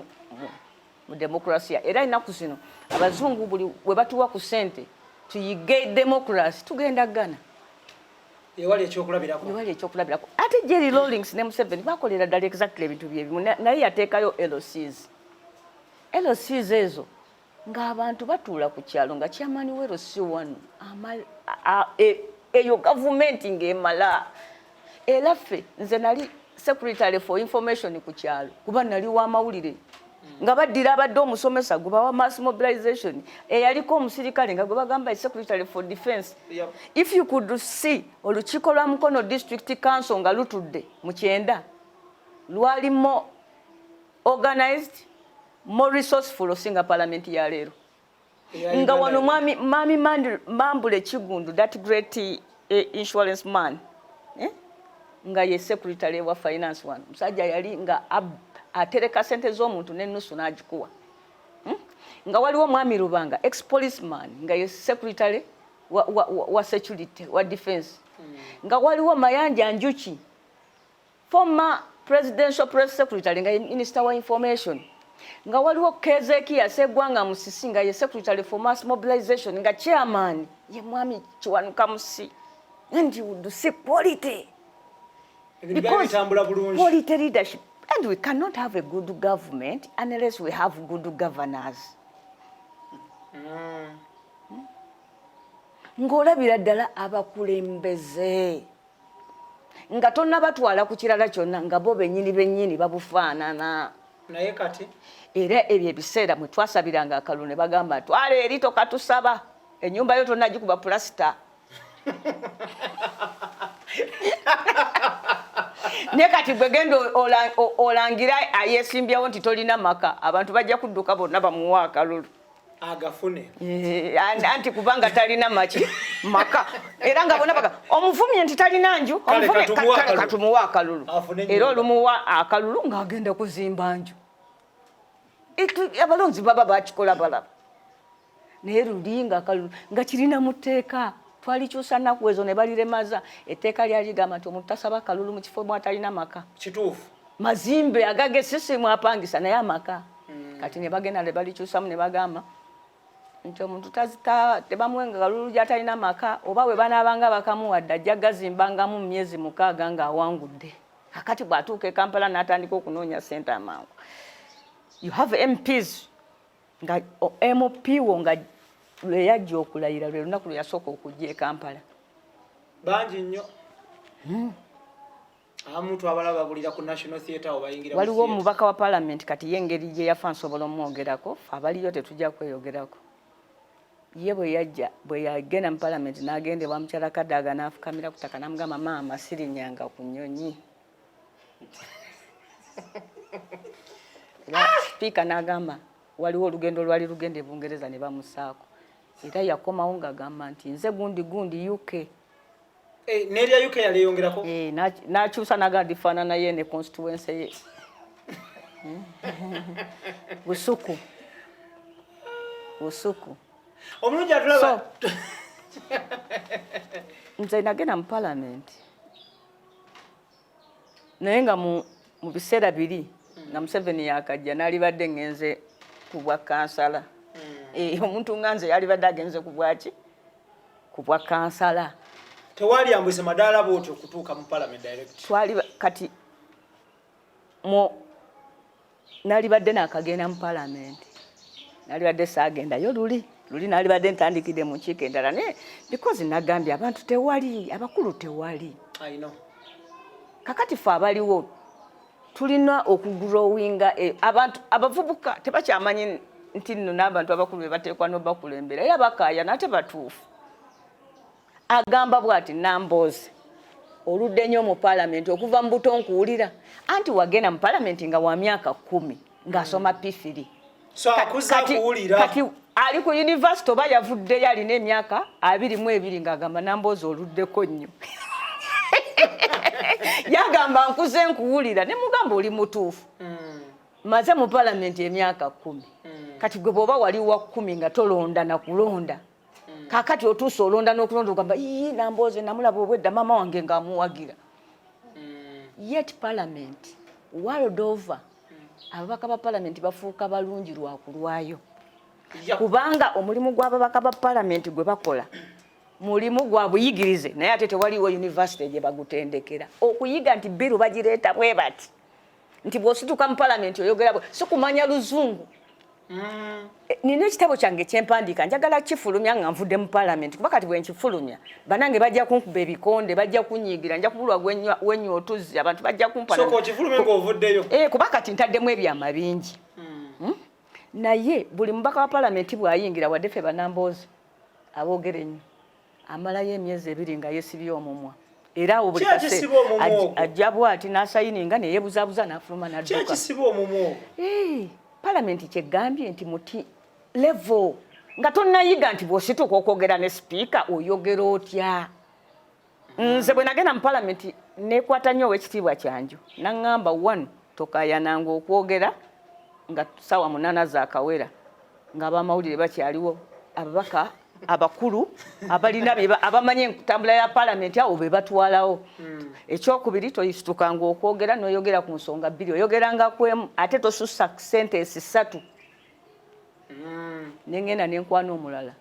mu demokrasiya era ennaku zino abazungu buli we batuwa ku ssente tuyige democracy tugenda Ghana ewali ekyokulabirako ate Jerry Rawlings ne Museveni bakolera ddala exactly ebintu byebimu naye yateekayo LCs ezo ng'abantu batuula ku kyalo nga chairman we LC wano eyo gavumenti ng'emala era ffe nze nali secretary for information ku kyalo kuba nali wa mawulire nga baddira abadde omusomesa guba wa mass mobilization eyaliko omusirikale nga gwe bagamba secretary for defense if you could see olukiiko lwa Mukono district council nga lutudde mu 9 lwali more organized more resourceful osinga parliament ya leero nga wano Mami Mambule Kigundu that great insurance man nga ye secretary wa finance wano musajja yali nga atereka sente z'omuntu n'ennusu n'agikuwa nga waliwo Mwami Lubanga ex policeman nga ye secretary wa security wa defense nga waliwo Mayanja Njuki former presidential press secretary nga ye minister wa information nga waliwo Kezekia Segwanga Musisi nga ye secretary for mass mobilization nga chairman ye Mwami Kiwanuka Musi and you would see quality because quality leadership. And we cannot have a good government unless we have good governors. Ng'olabira ddala abakulembeze nga tonna batwala ku kirala kyonna nga bo bennyini babufaanana naye kati era ebyo ebiseera mwe twasabiranga akalulu ne bagamba twala eri tokatusaba ennyumba yo tonnagikuba pulasita ne kati bwe genda olangira ayeesimbyawo nti tolina maka abantu bajja kudduka bonna bamuwa akalulu agafune anti kubanga talina maka era nga bona baka omuvumye nti talina nju omuvumye katumuwa akalulu era olumuwa akalulu ng'agenda kuzimba nju abalonzi baba bakikola balaba naye luli nga akalulu nga kirina mu tteeka twalikyusa nnaku ezo ne baliremaza etteeka lyali ligamba nti omuntu tasaba akalulu mu kifo mwatalina maka kituufu mazimbe agagessisimu apangisa naye amaka kati ne bagenda ne balikyusamu ne bagamba nti omuntu tebamuwenga kalulu gy'atalina maka oba bwe banaabanga bakamuwadde ajja gazimbangamu mu myezi 6 ng'awangudde kakati bw'atuuka e Kampala n'atandika okunoonya ssente amangu. You have MPs nga MP wo nga lwe yajja okulayira lwe lunaku lwe yasooka okujja e Kampala bangi nnyo amuntu abalaba bulira ku National Theatre obayingira waliwo omubaka wa Parliament kati y'engeri gye yafa nsobola omwogerako abaliyo tetujja kweyogerako ye bwe yagenda mu Parliament n'agendebwa mukyala Kadaga n'afukamira ku ttaka n'amugamba maama sirinyanga ku nnyonyi Speaker n'agamba waliwo olugendo lwali lugenda e Bungereza ne bamusaako era yakomawo ng'agamba nti nze gundi UK n'erya UK yaleyongerako n'akyusa n'agamba ndifaanana ye ne constituency ye busuku omulungi atulaba nze nagenda mu Parliament naye nga mu biseera biri nga Museveni yakajja n'alibadde ngenze ku bwa kansala omuntu nga nze yalibadde agenze ku bwaki ku bwa kansala tewali ambwise madaala bwoti okutuuka mu Parliament direct twali kati nalibadde nakagenda mu Parliament nalibadde saagendayo luli nalibadde ntandikidde mu nkiiko endala naye because nagambye abantu tewali abakulu tewali kakati fe abaliwo tulina okugulowinga abantu abavubuka tebakyamanyi nti nno n'abantu abakulu be bateekwa n'obakulembera era bakaaya nate batuufu agamba bw'ati Nambooze oludde nnyo mu Parliament okuva mu buto nkuwulira anti wagenda mu Parliament nga wa myaka 10 ng'asoma P3 kati ali ku university oba yavuddeyo alina emyaka 22 ng'agamba Nambooze oluddeko nnyo yagamba nkuze nkuwulira ne mugamba oli mutuufu maze mu Parliament emyaka 10 kati gwe bw'oba wali wa 10 nga tolonda na kulonda kakati otuusa olonda n'okulonda ogamba Nambooze namulaba obwedda maama wange ng'amuwagira yet Parliament world over ababaka ba Parliament bafuuka balungi lwakulwayo kubanga omulimu gw'ababaka ba Parliament gwe bakola mulimu gwa buyigirize naye ate tewaliwo university gye bagutendekera okuyiga nti biru bagireeta bwe bati nti bw'osituka mu Parliament oyogera bwe si kumanya luzungu nina ekitabo kyange kyempandiika njagala kifulumya nga nvudde mu Parliament kuba kati bwe nkifulumya banange bajja kunkuba ebikonde bajja kunyiigira nja kubulwa wenywa otuzzi abantu bajja kumpana kuba kati ntaddemu ebyama bingi naye buli mubaka wa Parliament bw'ayingira wadde ffe Banambooze aboogera ennyo amalayo emyezi 2 nga yeesibye omumwa era awo buli ajja bw'ati n'asayininga ne yeebuzaabuza n'afuluma n'adduka Parliament kyegambye nti muti level nga tonnayiga nti bw'osituka okwogera ne Speaker oyogera otya nze bwe nagenda mu Parliament neekwata nnyo ow'ekitiibwa kyanjo naŋŋamba 1 tokayananga okwogera nga ssaawa 8 zaakawera ng'abamawulire bakyaliwo ababaka abakulu abalina abamanyi entambula ya Parliament awo be batwalawo ekyokubiri toyisitukanga okwogera n'oyogera ku nsonga 2 oyogeranga kwemu ate tosussa sentence 3 nengenda nenkwana omulala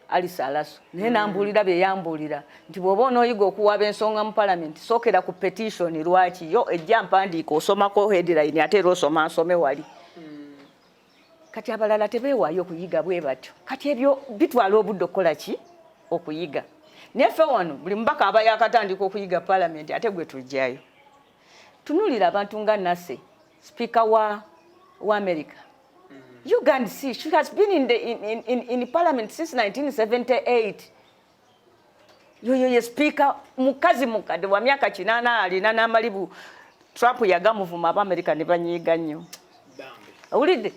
Alice Alaso naye nambuulira bye yambuulira nti bw'oba onooyiga okuwaaba ensonga mu Parliament sookera ku petition lwaki yo ejja mpandiika osomako headline ate era osoma nsome wali kati abalala tebeewaayo okuyiga bwe batyo kati ebyo bitwala obudde okukola ki okuyiga neffe wano buli mubaka aba yakatandika okuyiga Parliament ate gwe tujjayo tunulira abantu nga Nasse Speaker wa wa America. You can see she has been in parliament since 1978. Yo speaker mukazi mukade wa myaka 8 alina n'amalibu Trump yagamuvuma aba America ne banyiga nnyo. Awulidde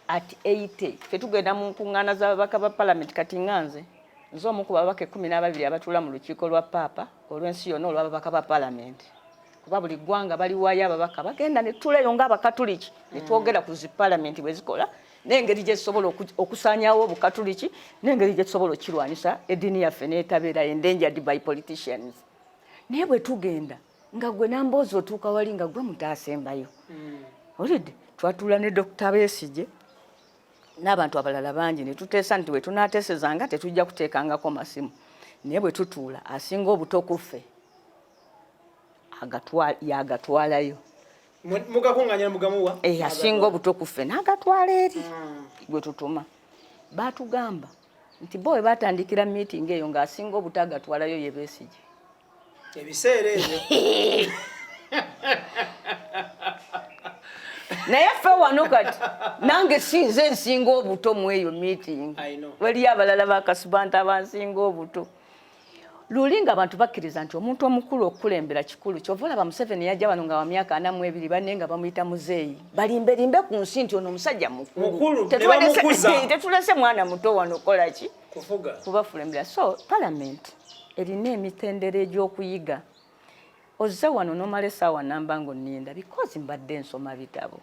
at 80 fetugenda mu nkungana z'ababaka ba parliament kati nganze nzo omukuba ababaka 12 abatula mu lukiiko lwa papa olw'ensi yonna olw'ababaka ba parliament. Kuba buli ggwanga bali waayo ababaka bagenda ne tuleyo ng'abakatuliki ne twogera ku zi parliament bwe zikola n'engeri gye tusobola okusaanyawo obukatuliki n'engeri gye tusobola okirwanyisa eddiini yaffe n'etabeera endangered by politicians. Naye bwe tugenda nga gwe namboozi otuuka wali nga gwe mutaasembayo. Olidde twatula ne Dr. Besigye n'abantu abalala bangi ne tuteesa nti bwe tunaateesezanga tetujja kuteekangako masimu. Naye bwe tutuula asinga obuto ku ffe yagatwalayo. Mugakunganya mugamuwa? Asinga obuto ku ffe n'agatwala eri gwe tutuma. Baatugamba nti bo we baatandikira meeting eyo ng'asinga obuto agatwalayo ye Besigye. Ebiseera ebyo. Naye ffe wano kati nange sinze nsinga obuto mu eyo meeting. Waliyo abalala bakasubanta abansinga obuto. Luli nga abantu bakkiriza nti omuntu omukulu okukulembera kikulu kyova olaba Museveni yajja wano nga wa myaka 42 banne nga bamuyita muzeeyi balimberimbe ku nsi nti ono omusajja mukulu tetulese mwana muto wano kola ki kubafulembera. So parliament erina emitendera egy'okuyiga. Ozze wano nomala essaawa namba ng'onninda because mbadde nsoma bitabo.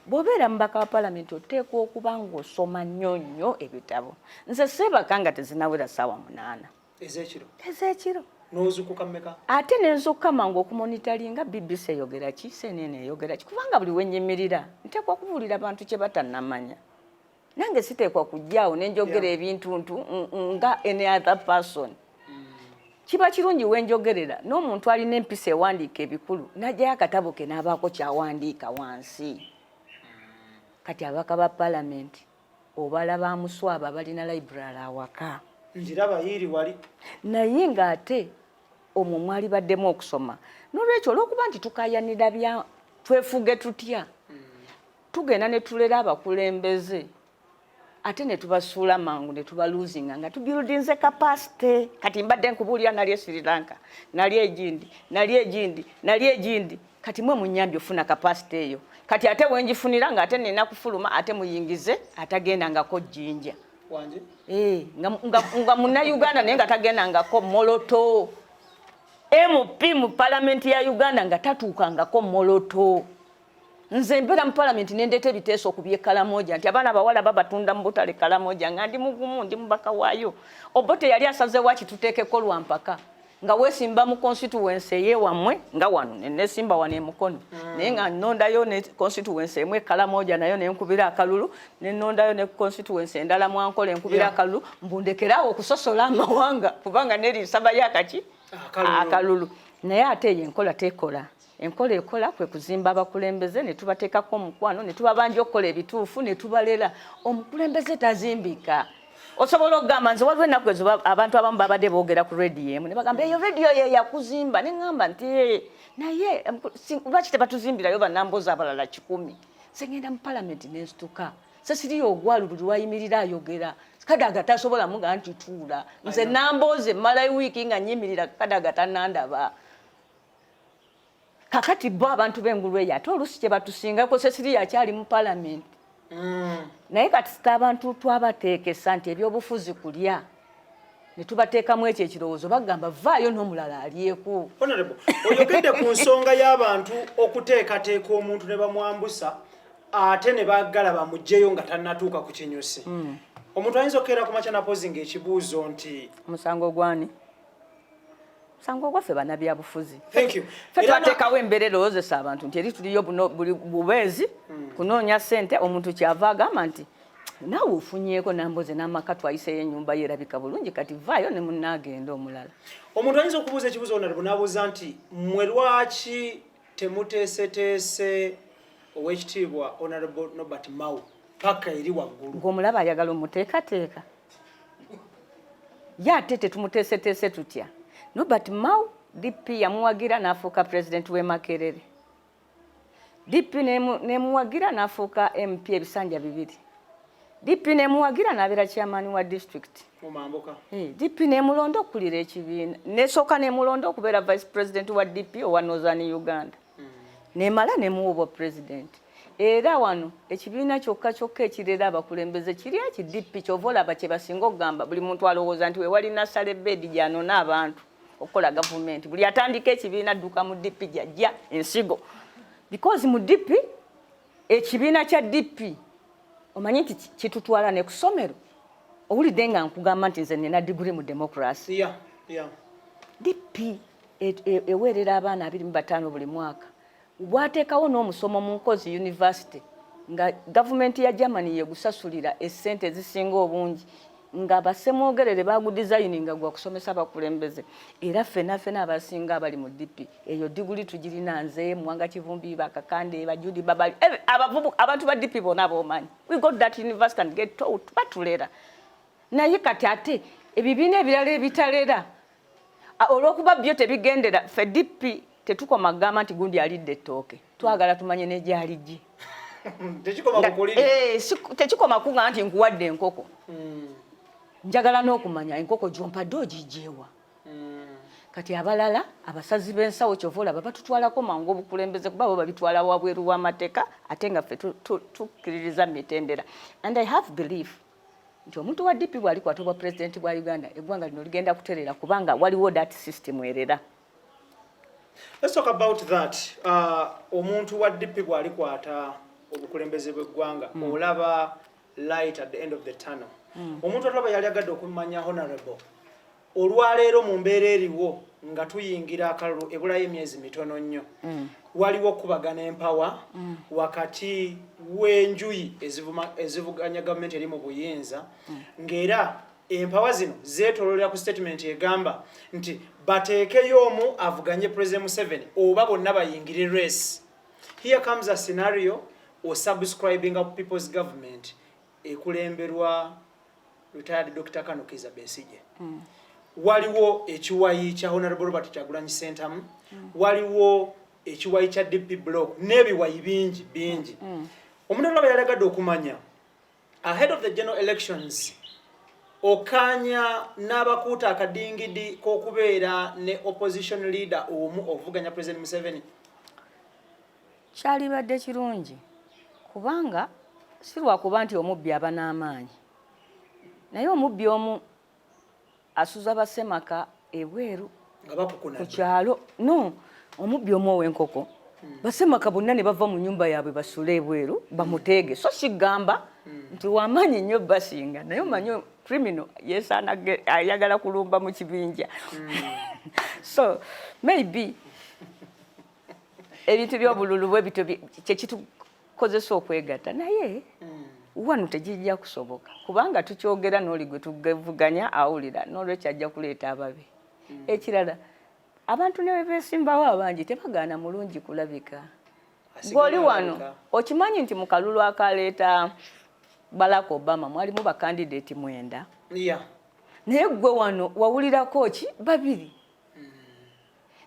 Bw'obeera mubaka wa parliament oteekwa okuba ng'osoma nnyo nnyo ebitabo. Nze seebaka nga tezinawera ssaawa 8. Ezekiro. N'ozukuka mmeka? Ate n'enzukuka mangu okumonitalinga BBC eyogera ki, CNN eyogera ki. Kubanga buli we nnyimirira nteekwa kubuulira abantu kye batannamanya. Nange siteekwa kujjaawo ne njogera ebintuntu nga any other person. Kiba kirungi we njogerera n'omuntu alina empisa ewandiika ebikulu n'ajjayo akatabo ke n'abaako kyawandiika wansi. Kati ababaka ba parliament obalaba amuswaba balina library awaka. Njiraba yiri wali. Naye ng'ate omwo mwali baddemu okusoma. N'olwekyo olw'okuba nti tukayanira bya twefuge tutya. Tugenda ne tulera abakulembeze. Ate ne tubasuula mangu ne tubaluzinga nga tubuildinze capacity. Kati mbadde nkubuulira nali Sri Lanka, nali egindi. Kati mwe munyambye ofuna capacity eyo. Kati ate wenjifunira nga ate nina kufuluma ate muyingize atagenda ngako jjinja. Wanje? Nga muna Uganda naye nga tagenda ngako moloto. MP mu parliament ya Uganda nga tatuukangako moloto. Nze mbeera mu parliament nendeeta ebiteeso okuby'e Kalamoja nti abaana abawala babatunda mu butale Kalamoja nga ndi mugumu ndi mubaka waayo. Obote yali asazeewo akituteekeko lwampaka nga weesimba mu constituency eyewammwe nga wano nesimba wano emukono naye nga nnondayo ne constituency emu Kalamoja nayo nenkubira akalulu nennondayo ne constituency endala Mwankola enkubira akalulu mbundekeraawo okusosola amawanga kubanga nerinsaba yakaki akalulu. Naye ate eyo enkola tekola. Enkola ekola kwe kuzimba abakulembeze ne tubateekako omukwano ne tubabanja okukola ebituufu ne tubalera. Omukulembeze tazimbika. Osobola okugamba nze waliwo ennaku ezo abantu abamu babadde boogera ku radio emu ne bagamba eyo radio ye yakuzimba ne ŋŋamba nti naye lwaki tebatuzimbirayo bannamboozi abalala 10. Sengenda mu parliament n'ensituka. Sesiriyo ogwalu buli lwayimirira ayogera. Kadaga tasobola muga nti tuula. Nze nambooze mmalayo wiiki nga nnyimirira Kadaga tannandaba. Kakati bo abantu b'engulu eyo ate oluusi kye batusingako Sesiriyo akyali mu parliament. Naye kati abantu twabateekesa nti ebyobufuzi kulya ne tubateekamu ekyo ekirowoozo bagamba vaayo n'omulala alyeko. Honorable, oyogedde ku nsonga y'abantu okuteekateeka omuntu ne bamwambusa ate ne baagala bamuggyeyo nga tannatuuka ku kinyusi. Omuntu ayinza okukeera ku makya napozinga ekibuuzo nti omusango gwani? Sango gwaffe bannabyabufuzi. Thank you. Ffe twateekawo embeera erowoozesa abantu nti eri tuliyo bubeezi kunoonya ssente omuntu kyava agamba nti naawe ofunyeeko namboze n'amaka twayiseyo ennyumba yerabika bulungi kati vaayo ne munnaagenda omulala. Omuntu ayinza okubuuza ekibuuzo Honorable n'abuuza nti mmwe lwaki temuteeseteese ow'ekitiibwa Honorable Norbert Mao paka eri waggulu? Ng'omulaba ayagala omuteekateeka. Ye ate tetumuteeseteese tutya. Norbert Mao DP yamuwagira n'afuuka president w'e Makerere. DP nemuwagira n'afuuka MP ebisanja bibiri. DP nemuwagira n'abeera chairman wa district. Mumambuka. DP nemulonda okulira ekibiina. Nesooka nemulonda okubeera vice president wa DP owa Northern Uganda. Nemala nemuwa president. Era wano ekibiina kyokka ekirera abakulembeze kiri eki DP kyova olaba kye basinga okugamba buli muntu alowooza nti we wali nassale bedi gy'anoona abantu okukola gavumenti. Buli atandika ekibiina adduka mu DP gy'ajja ensigo. Because mu DP ekibiina kya DP omanyi nti kitutwala ne ku ssomero owulidde nga nkugamba nti nze nina diguri mu democracy. DP eweerera abaana 25 buli mwaka. Bwateekawo n'omusomo mu Nkozi University nga gavumenti ya Germany yegusasulira essente ezisinga obungi nga basemwogerere bagudizayininga gwa kusomesa abakulembeze. Era ffena abasinga abali mu DP eyo diguli tugirina nze Mwanga Kivumbi Bakakande Bajudi Babali abantu ba DP bona boomanyi. We got that university and get taught batulera. Naye kati ate ebibiina ebirala ebitalera olw'okuba byo tebigendera ffe DP tetukoma gamba nti gundi alidde ettooke. Twagala tumanye n'egyali gye. Tekikoma kugamba nti nkuwadde enkoko. Njagala n'okumanya enkoko gy'ompadde ogijjeewa. Kati abalala abasazi b'ensawo kyova olaba batutwalako mangu obukulembeze kuba bo babitwala wabweru w'amateeka ate nga ffe tukkiririza mitendera. And I have belief nti omuntu wa DP bw'alikwata obwa pulezidenti bwa Uganda eggwanga lino ligenda kuterera kubanga waliwo that system erera. Let's talk about that. Omuntu wa DP bw'alikwata obukulembeze bw'eggwanga olaba light at the end of the tunnel. Omuntu olaba yali agadde okumanya honorable olwaleero mu mbeera eriwo nga tuyingira akalulu ebulayo emyezi mitono nnyo waliwo okubagana empawa wakati w'enjuyi ezivuganya gavumenti eri mu buyinza ng'era empawa zino zeetoololera ku statement egamba nti bateekeyo omu avuganye President Museveni oba bonna bayingire race. Here comes a scenario or subscribing of people's government ekulemberwa retired Dr. Kano Kizza Besigye. Waliwo ekiwayi kya Honorable Robert Kyagulanyi Ssentamu, waliwo ekiwayi kya DP block n'ebiwayi bingi. Omuntu olaba yalagadde okumanya ahead of the general elections okanya n'abakuuta akadingidi k'okubeera ne opposition leader omu ovuganya President Museveni. Kyalibadde kirungi kubanga si lwakuba nti omubbi aba n'amaanyi naye omubbi omu asuza basemaka ebweru ku kyalo no omubbi omu ow'enkoko basemaka bonna ne bava mu nnyumba yaabwe basule ebweru bamuteege so kigamba nti wamaanyi nnyo basinga naye omanyi criminal yesaana ayagala kulumba mu kibinja so maybe ebintu by'obululu bwe bityo kyekitukozesa okwegatta naye wano tegijja kusoboka kubanga tukyogera n'oli gwe tugevuganya awulira n'olwekyo ajja kuleeta ababe. Ekirala abantu ne bwe beesimbawo abangi tebagaana mulungi kulabika. Gw'oli wano okimanyi nti mu kalulu akaleeta Barack Obama mwalimu bakandidate 9. Naye gwe wano wawulirako ki 2.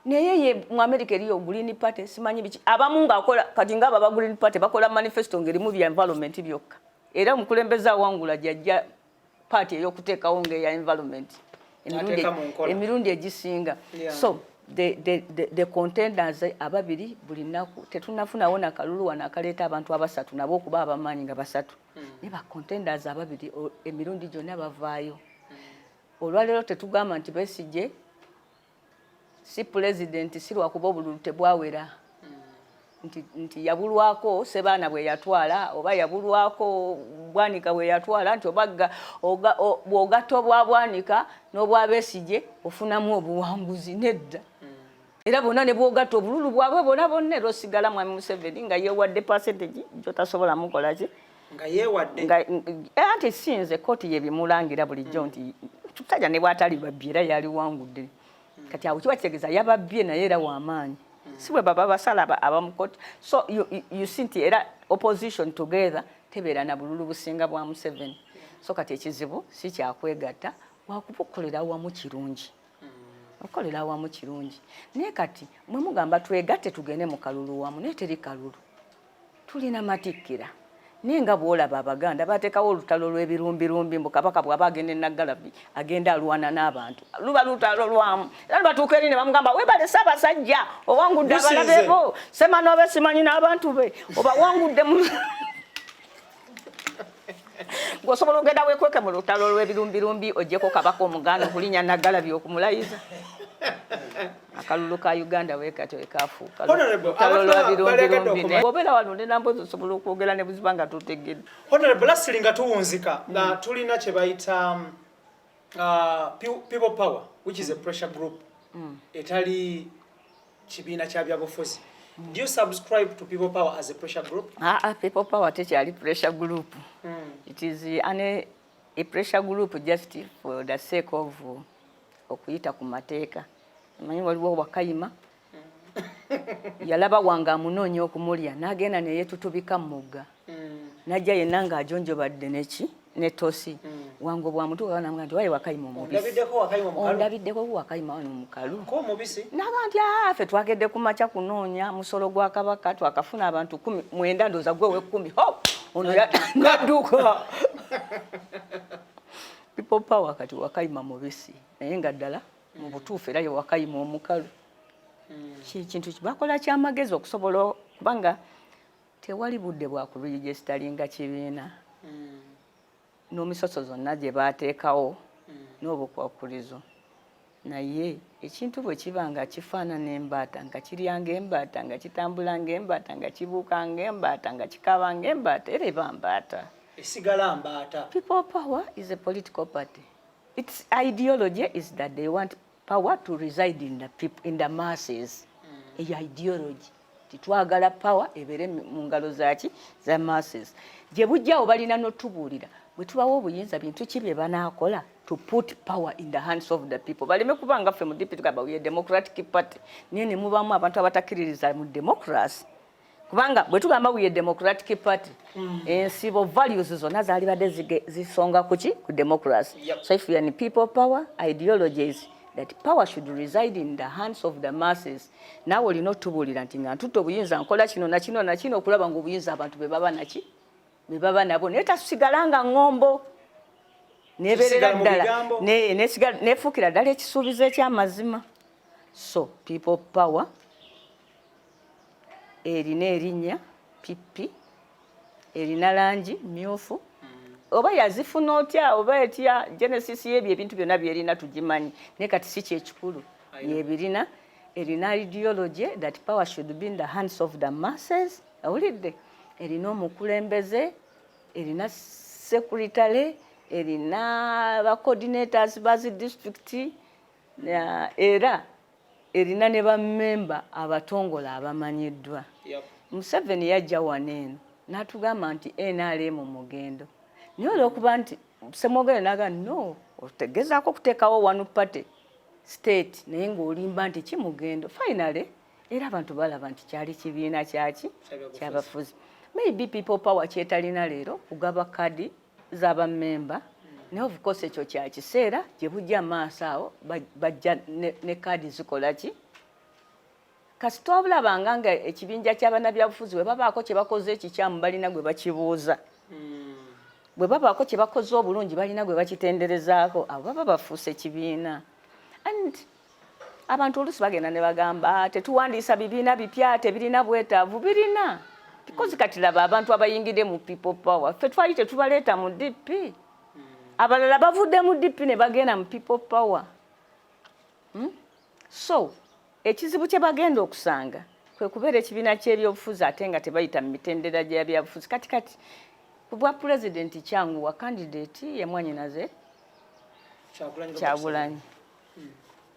Naye ye mu America eriyo Green Party simanyi biki abamu ng'akola kati ng'aba ba Green Party bakola manifesto ng'erimu bya environment byokka. Era mukulembeza wangula jajja party eyokuteekawo ng'eya environment emirundi egisinga. So the contenders ababiri buli nnaku tetunafunawo na kalulu wano akaleeta abantu abasatu nabo okuba abamaanyi nga basatu. Ne ba contenders ababiri emirundi gyonna bavaayo. Olwaleero tetugamba nti Besigye si president si lwakuba obululu tebwawera. Nti yabulwako Sebaana bwe yatwala oba yabulwako Bwanika bwe yatwala nti bw'ogatta obwa Bwanika n'obwa Besigye ofunamu obuwanguzi nedda. Era bonna ne bw'ogatta obululu bwabwe bonna osigala Mwami Museveni nga yeewadde percentage gy'otasobola mukola ki nga yeewadde anti sinze kooti ye bimulangira bulijjo nti tutajja ne bw'atali babbi era yali wangudde. Kati awo kiba kitegeeza yababbye naye era w'amaanyi. Si bwe baba basala abamukoti. So you see nti era opposition together tebeera na bululu businga bwa Museveni. So kati ekizibu si kyakwegatta wakukolera awamu kirungi. Okolera awamu kirungi. Naye kati mwe mugamba twegatte tugende mu kalulu wamu naye teri kalulu. tulina matikkira naye nga bw'olaba Abaganda bateekawo olutalo lw'ebirumbi mbu Kabaka bw'aba agenda e Nnaggalabi agenda alwana n'abantu luba lutalo lwamu era batuuka eri ne bamugamba weebale Ssaabasajja owangudde abalabe bo Ssemanobe simanyi n'abantu be obawangudde mu gw'osobola ogenda weekweke mu lutalo lw'ebirumbi ojjeko Kabaka Omuganda okulinnya Nnaggalabi okumulayiza akalulu ka Uganda weekatyo ekaafuuka obeera wano nenambozi osobola okwogera ne buziba nga tutegedde. Honorable Asili nga tuwunzika nga tulina kye bayita People Power which is a pressure group etali kibiina kya byabufuzi. Do you subscribe to People Power as a pressure group? People Power tekyali pressure group. It is a pressure group just for the sake of okuyita ku mateeka. Manyi waliwo Wakayima yalaba wange amunoonya okumulya n'agenda ne yeetutubika mu mugga najja yenna ng'ajonjobadde ne tosi wange bwamutuuka namugamba nti waye Wakayima omubisi ondabiddeko Wakayima wano mukalu naga nti ffe twagedde ku makya kunoonya musolo gwa Kabaka twakafuna abantu 9 ndooza gwewe 10 ono nadduka People Power kati Wakayima mubisi naye nga ddala mu butuufu era ye Wakayima omukalu kintu bakola kyamagezi okusobola kubanga tewali budde bwa kuregisteringa kibiina n'omisoso zonna gye baateekawo n'obukwakulizo naye ekintu bwe kiba nga kifaanana embaata nga kirya ng'embaata nga kitambula ng'embaata nga kibuuka ng'embaata nga kikaaba ng'embaata era eba mbaata esigala mbaata. People Power is a political party. Its ideology is that they want power to reside in the people, in the masses. Ideology. Titwagala power ebere mu ngalo zaki za masses. Gye bujjawo balina n'otubuulira bwe tubawo obuyinza bintu ki bye banaakola to put power in the hands of the people. Baleme kubanga ffe mu DP tugamba we Democratic Party naye ne mubamu abantu abatakkiririza mu democracy. Kubanga bwe tugamba we Democratic Party ensibo values zonna zaali badde zisonga kuki ku democracy. So if you are in People Power ideologies that power should reside in the hands of the masses. Nawe olina otubuulira nti nga ntutta obuyinza nkola kino na kino na kino okulaba ng'obuyinza abantu be baba naki be baba nabo naye tasigalanga ngombo nebeerera ddala nefuukira ddala ekisuubizo eky'amazima. So People Power erina erinnya pipi erina langi myufu oba yazifuna otya oba etya genesis y'ebyo ebintu byonna byerina tugimanyi naye kati si kyekikulu yebirina erina ideology that power should be in the hands of the masses. Awulidde erina omukulembeze erina secretary erina ba coordinators bazi district era erina ne bammemba abatongola abamanyiddwa. Museveni yajja wano eno n'atugamba nti NRM mugendo naye olwokuba nti Ssemwogere naga no otegezaako okuteekawo one party state naye ng'olimba nti kimugendo finally era abantu balaba nti kyali kibiina kyaki kyabafuzi. Maybe People Power kyetalina leero kugaba kadi z'abammemba naye of course ekyo kya kiseera gye bujja maaso awo bajja ne kadi zikola ki kasi twabulabanga nga ekibinja ky'abannabyabufuzi bwe babaako kye bakoze ekikyamu balina gwe bakibuuza bwe babaako kye bakoze obulungi balina gwe bakitenderezaako abo baba bafuuse kibiina. And abantu oluusi bagenda ne bagamba tetuwandiisa bibiina bipya tebirina bwetaavu birina because kati laba abantu abayingidde mu People Power ffe twali tetubaleeta mu DP abalala bavudde mu DP ne bagenda mu People Power. So ekizibu kye bagenda okusanga kwe kubeera ekibiina ky'ebyobufuzi ate nga tebayita mu mitendera gy'ebyobufuzi kati ku bwa pulezidenti kyanguwa candidate ye Mwanyinaze Kyagulanyi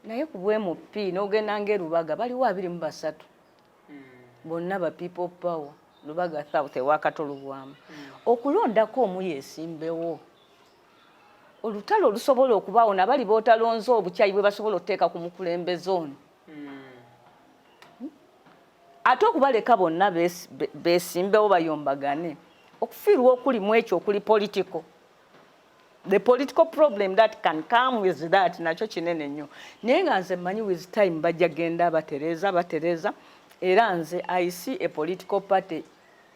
naye ku bw'MP n'ogenda ng'erubaga baliwo 23 bonna ba People Power Lubaga South ewakatolubwamu okulondako omu yeesimbewo olutalo olusobola okubaawo nabali bootalonze obukyayi bwe basobola okuteeka ku mukulembeze ono ate okubaleka bonna beesimbewo bayombagane okufiirwa okuli mu ekyo okuli political. The political problem that can come with that nakyo kinene nnyo naye nga nze mmanyi with time bajja genda batereza era nze I see a political party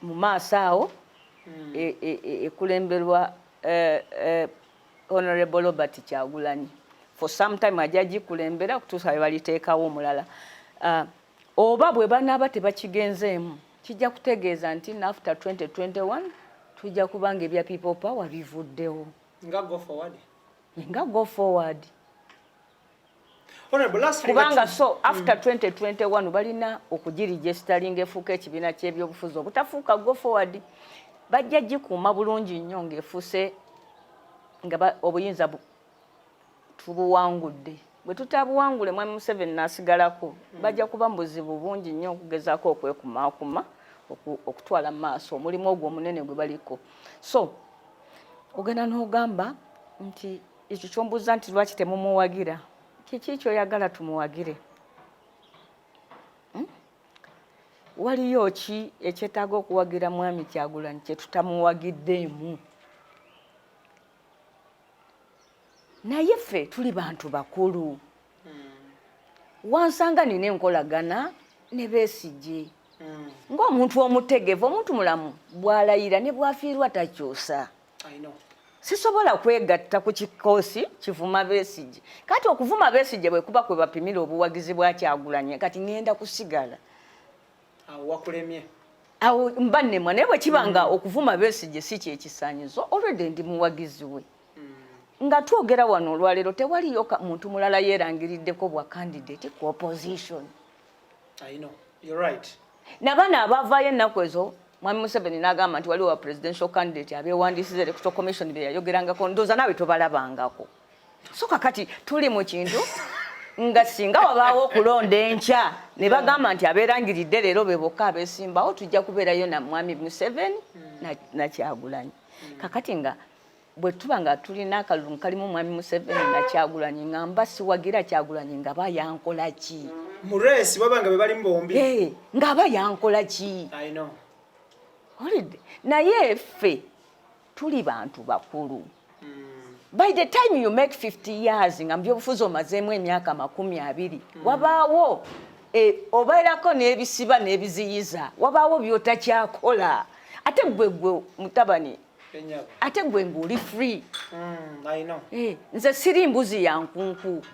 mu maaso awo ekulemberwa Honorable Robert Kyagulanyi for some time ajja gikulembera okutuusa bwe baliteekawo omulala. Oba bwe banaaba tebakigenzeemu kijja kutegeeza nti after 2021 tujja kubanga ebya people power bivuddewo. Nga go forward. Kubanga so after 2021 balina okugiregistering efuuka ekibiina ky'ebyobufuzi obutafuuka go forward. Bajja gikuuma bulungi nnyo ng'efuuse nga obuyinza tubuwangudde. Bwe tutabuwangule mwami Museveni n'asigalako bajja kuba mu buzibu bungi nnyo okugezaako okwekumaakuma okutwala mu maaso omulimu ogwo omunene gwe baliko. So ogenda n'ogamba nti ekyo kyombuuza nti lwaki temumuwagira, kiki kyoyagala tumuwagire? Waliyo ki ekyetaaga okuwagira mwami Kyagulanyi kye tutamuwagiddeemu? Naye ffe tuli bantu bakulu. Wansanga nina enkolagana ne Besigye ng'omuntu omutegevu, omuntu mulamu bw'alayira ne bw'afiirwa takyusa. Sisobola kwegatta ku kikoosi kivuma Besigye. Kati okuvuma Besigye bwe kuba kwe bapimira obuwagizi bwa Kyagulanyi kati ngenda kusigala wakulemye awo mba nnemwa. Naye bwe kibanga okuvuma Besigye si kyekisaanyizo already ndi muwagizi we. Nga twogera wano olwaleero tewaliyo muntu mulala yeerangiriddeko bwa candidate ku opposition. I know. You're right. Nabana abavaayo ennaku ezo mwami Museveni n'agamba nti waliwo wa presidential candidate abeewandiisiza electoral commission bye yayogerangako ndowooza naawe tobalabangako. So kakati tuli mu kintu nga singa wabaawo okulonda enkya ne bagamba nti abeerangiridde leero be bokka abeesimbawo tujja kubeerayo na mwami Museveni na Kyagulanyi. Kakati nga bwe tuba nga tulina akalulu kalimu mwami Museveni na Kyagulanyi ngamba siwagira Kyagulanyi ngaba yankola ki? Muresi babanga be bali mbombi. Ngaba yankola ki? I know. Olide. Naye ffe tuli bantu bakulu. By the time you make 50 years nga mbyobufuzi omazeemu emyaka 20 wabaawo obeerako n'ebisiba n'ebiziyiza wabaawo by'otakyakola ate gwe mutabani ate gwe ng'oli free. I know. Nze siri mbuzi ya nkunku.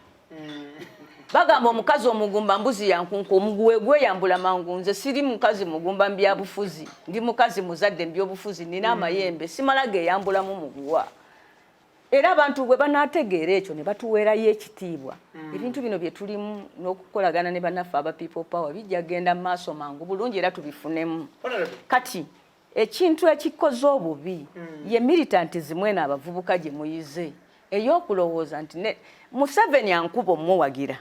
Bagamba omukazi omugumba mbuzi ya nkunku omuguwe gweyambula mangu. Nze siri mukazi mugumba mbyabufuzi, ndi mukazi muzadde mbyobufuzi, nina amayembe simala geyambulamu muguwa. Era abantu bwe banaategeera ekyo ne batuweerayo ekitiibwa ebintu bino bye tulimu n'okukolagana ne bannaffe aba people power bijja genda mu maaso mangu bulungi era tubifunemu. Kati ekintu ekikoze obubi ye militantism eno abavubuka gye muyize ey'okulowooza nti Museveni ankuba omuwagira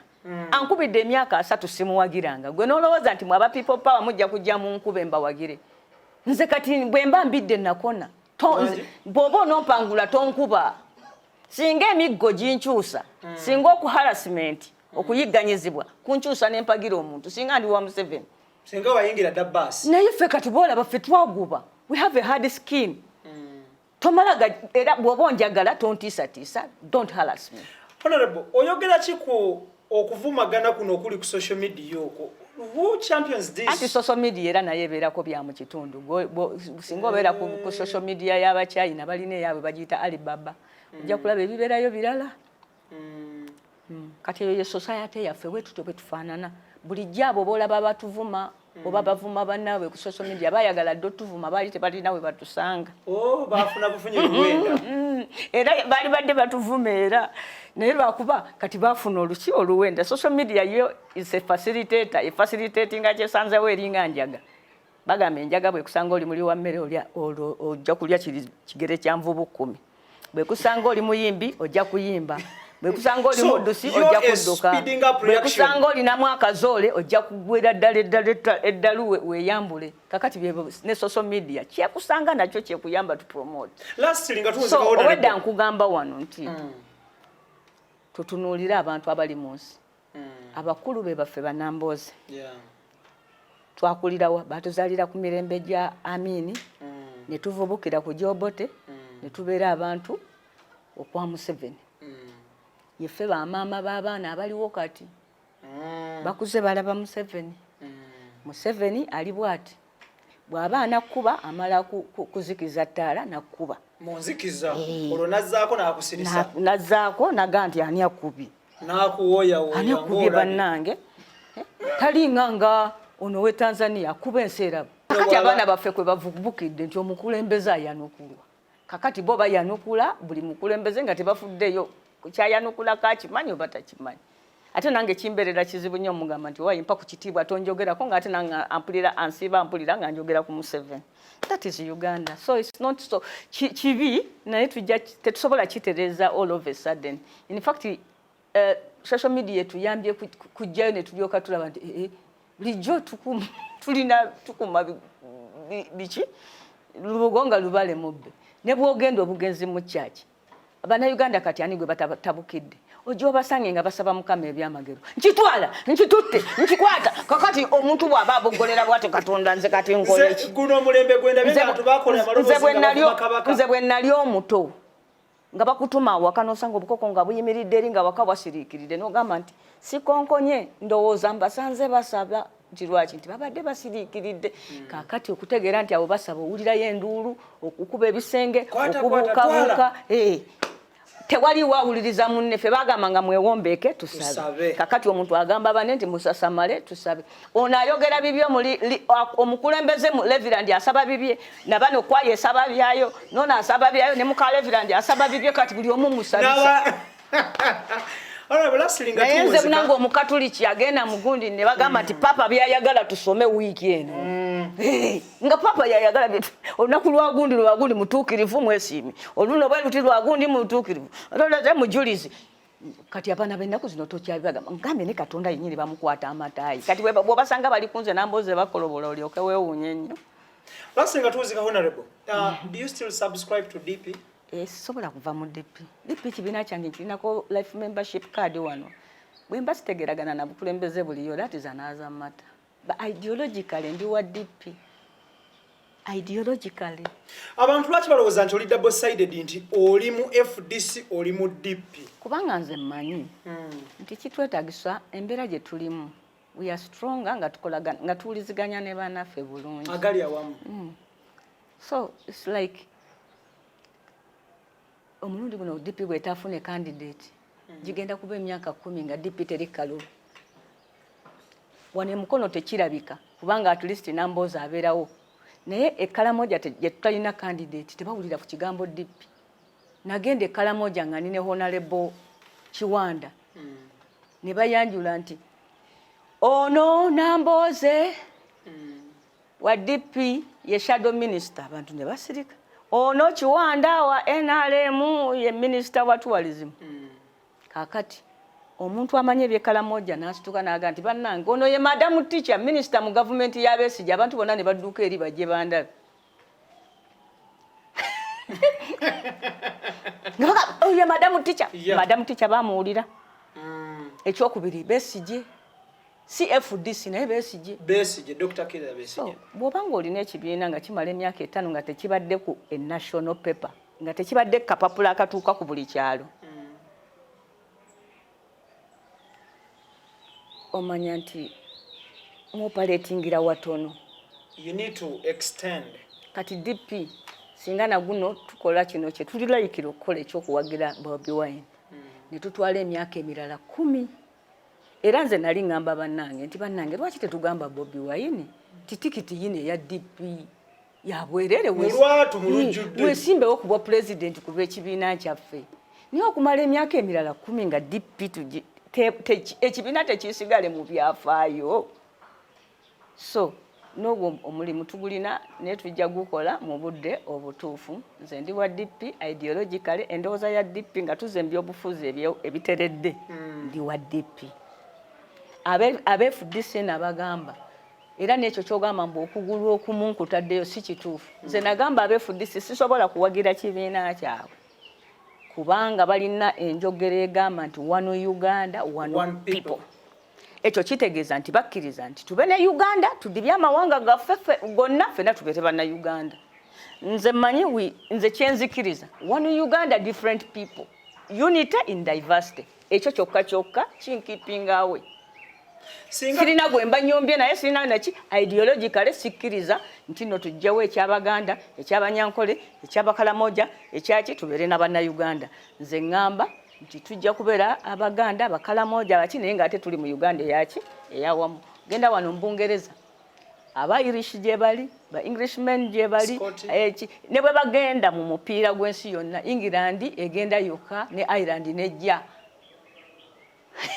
ankubidde emyaka 3 simuwagiranga gwe n'olowooza nti mwaba people power mujja kujja mu nkuba mbawagire. Nze kati bwe mba mbidde nakona bw'oba onompangula tonkuba. Singa emiggo ginkyusa singa okuharassment okuyigganyizibwa kunkyusa n'empagira omuntu singa ndi wa Museveni. Singa wayingira dda basi. Naye ffe kati boolaba ffe twaguba. We have a hard skin. Tomalaga era bw'oba onjagala tontiisatiisa, don't harass me. Honorable, oyogera ki ku okuvumagana kuno okuli ku social media okwo? Who champions this? Anti social media era naye ebeerako bya mu kitundu. Singa obeera ku social media y'Abachina balina eyaabwe bagiyita Alibaba. Ojja kulaba ebibeerayo birala. Kati eyo ye society yaffe bwe tutyo bwe tufaanana. Bulijjo abo boolaba batuvuma oba bavuma bannaabwe ku social media bayagala ddo tuvuma baali tebalina we batusanga. Baafuna bufunye luwenda. Era baali badde batuvuma era naye lwakuba kati baafuna oluki oluwenda. Social media yo is a facilitator, efacilitatinga kyesanzewo eringa njaga. Bagamba enjaga bwe kusanga oli muli wa mmere ojja kulya kigere kya nvubu 10. Bwe kusanga oli muyimbi ojja kuyimba. Bwe kusanga oli muddusi ojja kudduka. Bwe kusanga oli namw akazoole ojja kugwera eddalu weeyambule. Kakati ne social media kyekusanga nakyo kyekuyamba tu promote. Lastly nga tuweze kaona. Owedda nkugamba wano nti tutunuulire abantu abali mu nsi. Abakulu be baffe bannambooze. Twakulirawa batuzaalira ku mirembe gya Amini ne tuvubukira ku Jobote ne tubeera abantu okwa Museveni. Yeffe bamaama b'abaana abaliwo kati bakuze balaba Museveni. Museveni ali bwati bw'aba anakuba amala kuzikiza ttaala nakuba munzikiza olwo nazzaako n'akusirisa nazzaako naga nti ani akubi n'akuwooyawooya akubye bannange talinga nga ono we Tanzania akuba enseera kakati abaana baffe kwe bavubukidde nti omukulembeze ayanukulwa kakati bo bayanukula buli mukulembeze nga tebafuddeyo kyayanukula kakimanyi oba takimanyi ate nange kimberera kizibu nnyo mugamba nti wayi mpa ku kitiibwa tonjogerako nga ate nange ampulira ansiba ampulira nga njogera ku Museveni. That is Uganda. So it's not so kibi naye tetusobola kitereeza all of a sudden. In fact social media tuyambye kujjayo ne tulyoka tulaba nti bulijjo tukuma biki lubugonga lubale mubbe ne bwogenda obugenzi mu kyaki Abannayuganda kati ani gwe batabukidde ojo basange nga basaba Mukama ebyamagero nkitwala nkitutte nkikwata kakati omuntu bw'aba abogolera bwate Katonda nze kati nkole ki guno omulembe gwenda bintu bakola amaloboozi nze bwe nali omuto nga bakutuma awaka n'osanga obukoko nga buyimiridde eri nga waka wasiriikiride n'ogamba nti sikonkonye ndowooza mbasanze basaba kirwaki nti babadde basiriikiridde kakati okutegeera nti abo basaba owulirayo enduulu okukuba ebisenge okubuukabuuka tewali wawuliriza munne ffe bagamba nga mwewombeeke tusabe kakati omuntu agamba bane nti musasamale tusabe ono ayogera bibyo omukulembeze mu Levirand asaba bibye nabano kwaye esaba byayo nono asaba byayo ne muka Levirand asaba bibye kati buli omu musabisa nayenze munange omukatuliki agenda mugundi ne bagamba nti papa byayagala tusome wiiki eno nga papa yayagala bitu olunaku lwagundi mutuukirivu mwesiimi oluno bwe luti lwagundi mutuukirivu ololeze mujulizi kati abaana b'ennaku zino tokyabagamba ngambe ne Katonda yennyini bamukwata amataayi kati bw'obasanga bali kunze namboze bakolobola olyoke weewuunye nnyo. Lasinga tuuzika Honorable, do you still subscribe to DP? Sobola kuva mu DP kibiina kyange kirinako life membership card wano bwe mba sitegeragana na bukulembeze buliyo that is another matter but ideologically ndi wa DP ideologically abantu lwaki balowooza nti oli double sided nti oli mu FDC oli mu DP kubanga nze mmanyi nti kitwetagisa embeera gye tulimu we are stronger nga tukolagana nga tuwuliziganya ne bannaffe bulungi agali awamu so it's like omulundi guno DP bwetafune candidate gigenda kuba emyaka 10 nga DP teri kalulu wane mukono tekirabika kubanga at least namboza abeerawo naye ekkala moja tutalina candidate tebawulira ku kigambo DP nagenda ekkala moja nga nine Honorable Kiwanda ne bayanjula nti ono namboze wa DP ye shadow minister abantu ne basirika ono Kiwanda wa NRM ye minister wa tourism kakati omuntu amanye ebyekala moja nasituka naga nti bannange ono ye madam teacher minister mu government ya Besigye abantu bonna ne badduka eri bajje bandabe ngaka oye madam teacher bamuwulira ekyokubiri Besigye CFDC naye Besigye Dr. Kira Besigye bw'obanga olina ekibiina nga kimala emyaka 5 nga tekibadde ku national paper nga tekibadde kapapula akatuuka ku buli kyalo omanya nti operatingira watono you need to extend kati DP singa na guno tukola kino kye tulilayikira okukola ekyokuwagira Bobi Wine ne tutwala emyaka emirala 10 era nze nali ngamba bannange nti bannange lwaki tetugamba Bobi Wine titikiti yine ya DP ya bwerere wesimbewo kuba president kuba ekibiina kyaffe niye okumala emyaka emirala 10 nga DP ekibiina tekisigale mu byafaayo so n'ogwo omulimu tugulina naye tujja gukola mu budde obutuufu nze ndi wa DP ideologically endowooza ya DP nga tuzembya obufuzi ebiteredde ndi wa DP FDC nabagamba era n'ekyo kyogamba mbu okugulu okumu nkutaddeyo si kituufu nze nagamba FDC sisobola kuwagira kibiina kyabwe kubanga balina enjogera egamba nti one Uganda one people ekyo kitegeeza nti bakkiriza nti tube ne Uganda tudibye amawanga gaffe gonna ffena tubeete bannayuganda nze mmanyi nze kyenzikiriza one Uganda different people unity in diversity ekyo kyokka kinkipinga awe sirina gwe mbanyombye naye sirina naki ideologically sikkiriza nti no tujjawo ekyabaganda ekyabanyankole ekyabakalamoja ekyaki tubeere n'abannayuganda nze ŋŋamba nti tujja kubeera abaganda abakalamoja baki naye ng'ate tuli mu uganda eyaki eyawamu genda wano mbungereza aba irish gye bali ba englishman gye bali ne bwe bagenda mu mupiira gw'ensi yonna england egenda yokka ne ireland nejja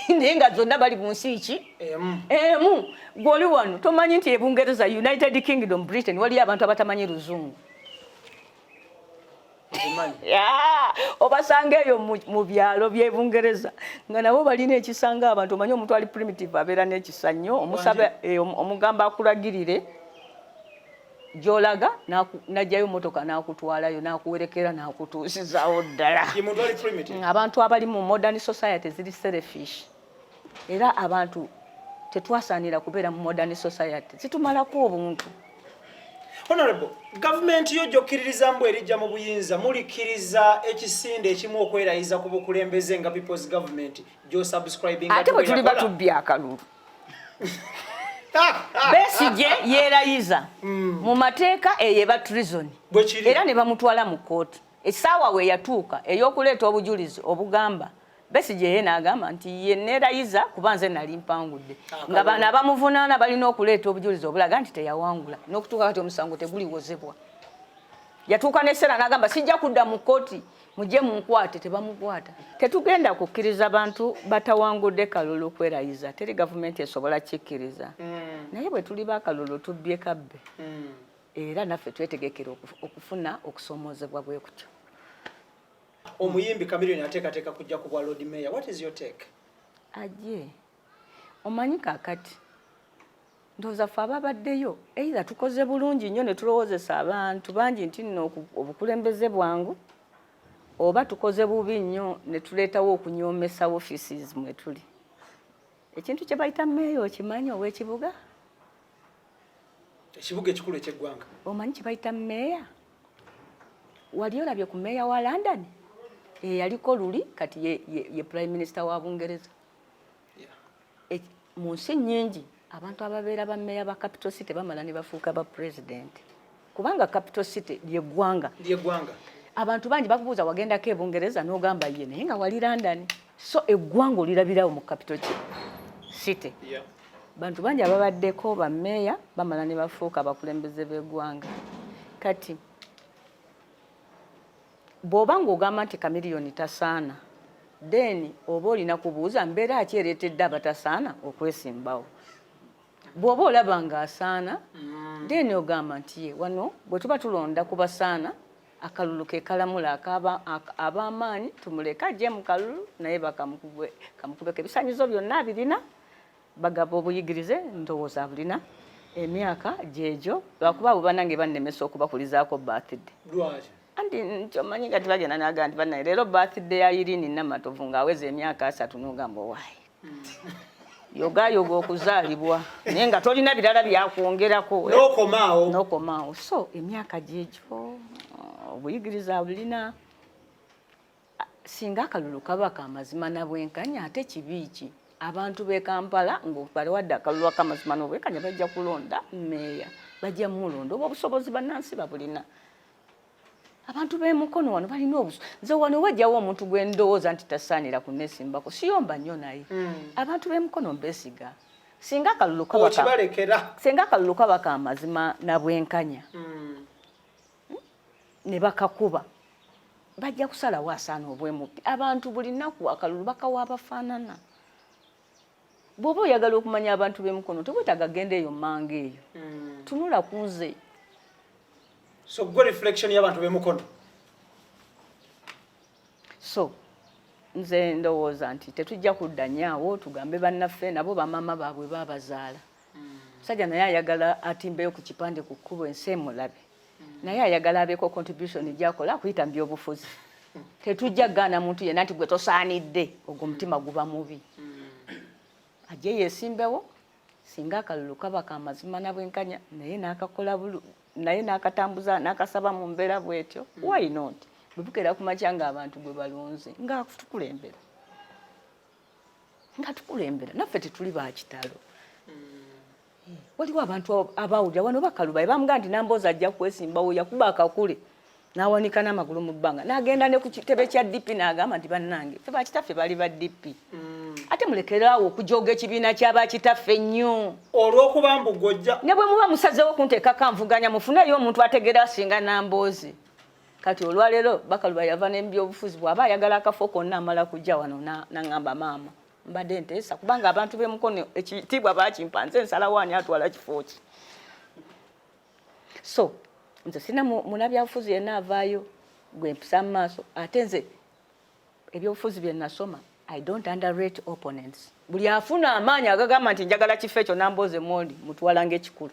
naye nga zonna bali mu nsi ki emu gw'oli wano tomanyi nti ebungereza united kingdom britain waliyo abantu abatamanyi luzungu obasanga eyo mu byalo by'ebungereza nga nabo balina ekisanga abantu omanyi omuntu ali primitive abeera n'ekisa nnyo omugamba akulagirire gy'olaga n'ajjayo motoka n'akutwalayo n'akuwerekera n'akutuusizaawo ddala abantu abali mu modern society ziri selfish era abantu tetwasaanira kubeera mu modern society zitumalako obuntu. Honorable, government yo jokkiririza mbu erijja mu buyinza mulikkiriza ekisinde ekimu okwerayiza ku bukulembeze nga people's government gyo subscribing ate bwe tuli batubbi akalulu Besigye yeerayiza mu mateeka eyeba treason era ne bamutwala mu kooti essaawa we yatuuka ey'okuleeta obujulizi obugamba Besigye ye n'agamba nti ye neerayiza kuba nze nali mpangudde nga bano abamuvunaana balina okuleeta obujulizi obulaga nti teyawangula n'okutuuka kati omusango teguliwozebwa. Yatuuka n'essera n'agamba sijja kudda mu kooti mujje munkwate, tebamukwata. Tetugenda kukkiriza bantu batawangudde kalulu kwerayiza, teri gavumenti esobola kikkiriza. Naye bwe tuli bakalulu tubbye kabbe era naffe twetegekera okufuna okusomoozebwa bwe kutyo. Omuyimbi Chameleone ateekateeka kujja ku bwa Lord Mayor. What is your take? Ajje omanyi kakati ndowooza ffe ababaddeyo either tukoze bulungi nnyo ne tulowoozesa abantu bangi nti nno obukulembeze bwangu oba tukoze bubi nnyo ne tuleetawo okunyoomesa offices mwe tuli. Ekintu kye bayita meeyo okimanyi ow'ekibuga? Ekibuga ekikulu eky'eggwanga. Omanyi kye bayita meeya? Wali olabye ku meeya wa London? Yaliko luli kati ye prime minister wa Bungereza. Mu nsi nnyingi abantu ababeera ba meeya ba capital city bamala ne bafuuka ba president. Kubanga capital city ly'eggwanga. Abantu bangi bakubuuza wagendako e Bungereza n'ogamba ye naye nga wali London. So eggwanga olirabirawo mu capital city. Bantu bangi ababaddeko ba meeya bamala ne bafuuka abakulembeze b'eggwanga. Kati bw'oba ng'ogamba nti Chameleone tasaana then oba olina kubuuza mbeera ki ereetedde abatasaana okwesimbawo. Bw'oba olaba ng'asaana then ogamba nti ye wano bwe tuba tulonda ku basaana akalulu ke kalamula ab'amaanyi tumuleka ajje mu kalulu naye bakamukubeko ebisaanyizo byonna birina bagaba obuyigirize ndowooza bulina emyaka gyegyo lwakuba abo bannange bannemesa okubakulizaako birthday. Andi nchomanyi kati bagenda naga nti banaye leero birthday ya Irene Namatovu ng'aweza emyaka 3 n'ogamba waayi yoga okuzaalibwa naye nga tolina birala byakwongerako n'okomaawo. So emyaka gyegyo obuyigiriza bulina singa akalulu kaba kamazima na bwenkanya ate kibiiki abantu b'e Kampala ng'obale wadde akalulu akamazima n'obwenkanya bajja kulonda meeya bajja mulonda oba obusobozi bannansi babulina. Abantu b'emukono wano balina nze wano wajjawo omuntu gwe ndowooza nti tasaanira kunesimbako siyomba nnyo naye. Abantu b'emukono mbesiga singa akalulu kaba kamazima na bwenkanya ne bakakuba bajja kusalawo asaana obwemupi. Abantu buli nnaku akalulu bakawa abafaanana. Bw'oba oyagala okumanya abantu b'emukono tewetaaga genda eyo mmanga eyo tunula ku nze. So good reflection y'abantu b'emukono. So nze ndowooza nti tetujja kudda nyaawo tugambe bannaffe nabo bamama baabwe baabazaala. Musajja naye ayagala atimbeyo ku kipande ku kkubo ensi emulabe. Naye ayagala abeeko contribution gy'akola kuyita mu byobufuzi. Tetujja gaana muntu yenna nti gwe tosaanidde ogwo omutima guba mubi. Ajje yeesimbewo singa akalulu kaba kamazima na bwenkanya naye n'akakola naye n'akatambuza n'akasaba mu mbeera bwetyo. Why not? Bwe bukera ku makya ng'abantu gwe balonze ng'atukulembera. nga tukulembera naffe tetuli ba kitalo. Waliwo abantu abawulira wano Bakaluba bamugamba nti Nambooze ajja kwesimbawo yakuba akakule n'awanika n'amagulu mu bbanga n'agenda ne ku kitebe kya DP n'agamba nti bannange ffe bakitaffe bali ba DP. Ate mulekeraawo okujooga ekibiina ky'abakitaffe nnyo olw'okuba mbu gojja ne bwe muba musazeewo kunteekako anvuganya mufuneyo omuntu ategeera asinga Nambooze. Kati olwaleero Bakaluba yava n'ebyobufuzi bw'aba ayagala akafo konna amala kujja wano n'aŋŋamba maama mbadde nteesa kubanga abantu b'emukono ekitiibwa baakimpanze nsalawo ani atwala kifo ki. So nze sina munabyabufuzi yenna avaayo gwe mpisa mu maaso ate nze ebyobufuzi bye nasoma I don't underrate opponents. Buli afuna amaanyi agagamba nti njagala kifo ekyo Nambooze mondi mutwala ng'ekikulu.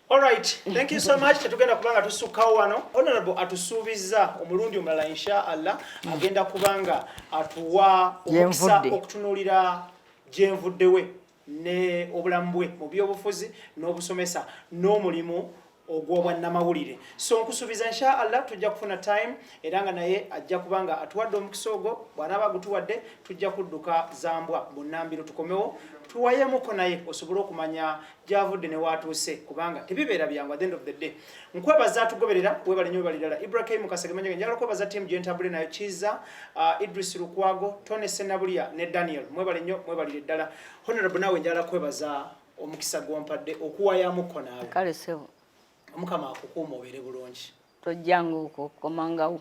All right, thank you so much. Tetugenda kubanga tusukkawo wano. Honorable atusuubiza omulundi omulala inshallah agenda kubanga atuwa omukisa okutunuulira gyenvuddewe ne obulamu bwe mu byobufuzi n'obusomesa n'omulimu ogw'obwannamawulire. So nkusuubiza inshallah tujja kufuna time era nga naye ajja kubanga atuwadde omukisa ogwo bw'anaaba gutuwadde tujja kudduka Zambwa Bunnambiro tukomewo tuwayemuko naye osobole okumanya gy'avudde ne waatuuse kubanga tebibeera byangu at the end of the day. Nkwebaza atugoberera webale nnyo balirala Ibrahim Kasegemanya njagala kwebaza team gyentambule nayo Kiza Idris Lukwago Tony Senabulia ne Daniel mwebale nnyo mwebalire ddala. Honorable nawe njagala kwebaza omukisa gw'ompadde okuwayamuko naawe. Kale sebo Mukama akukuuma obeere bulungi. Tojjangu okukomangawo.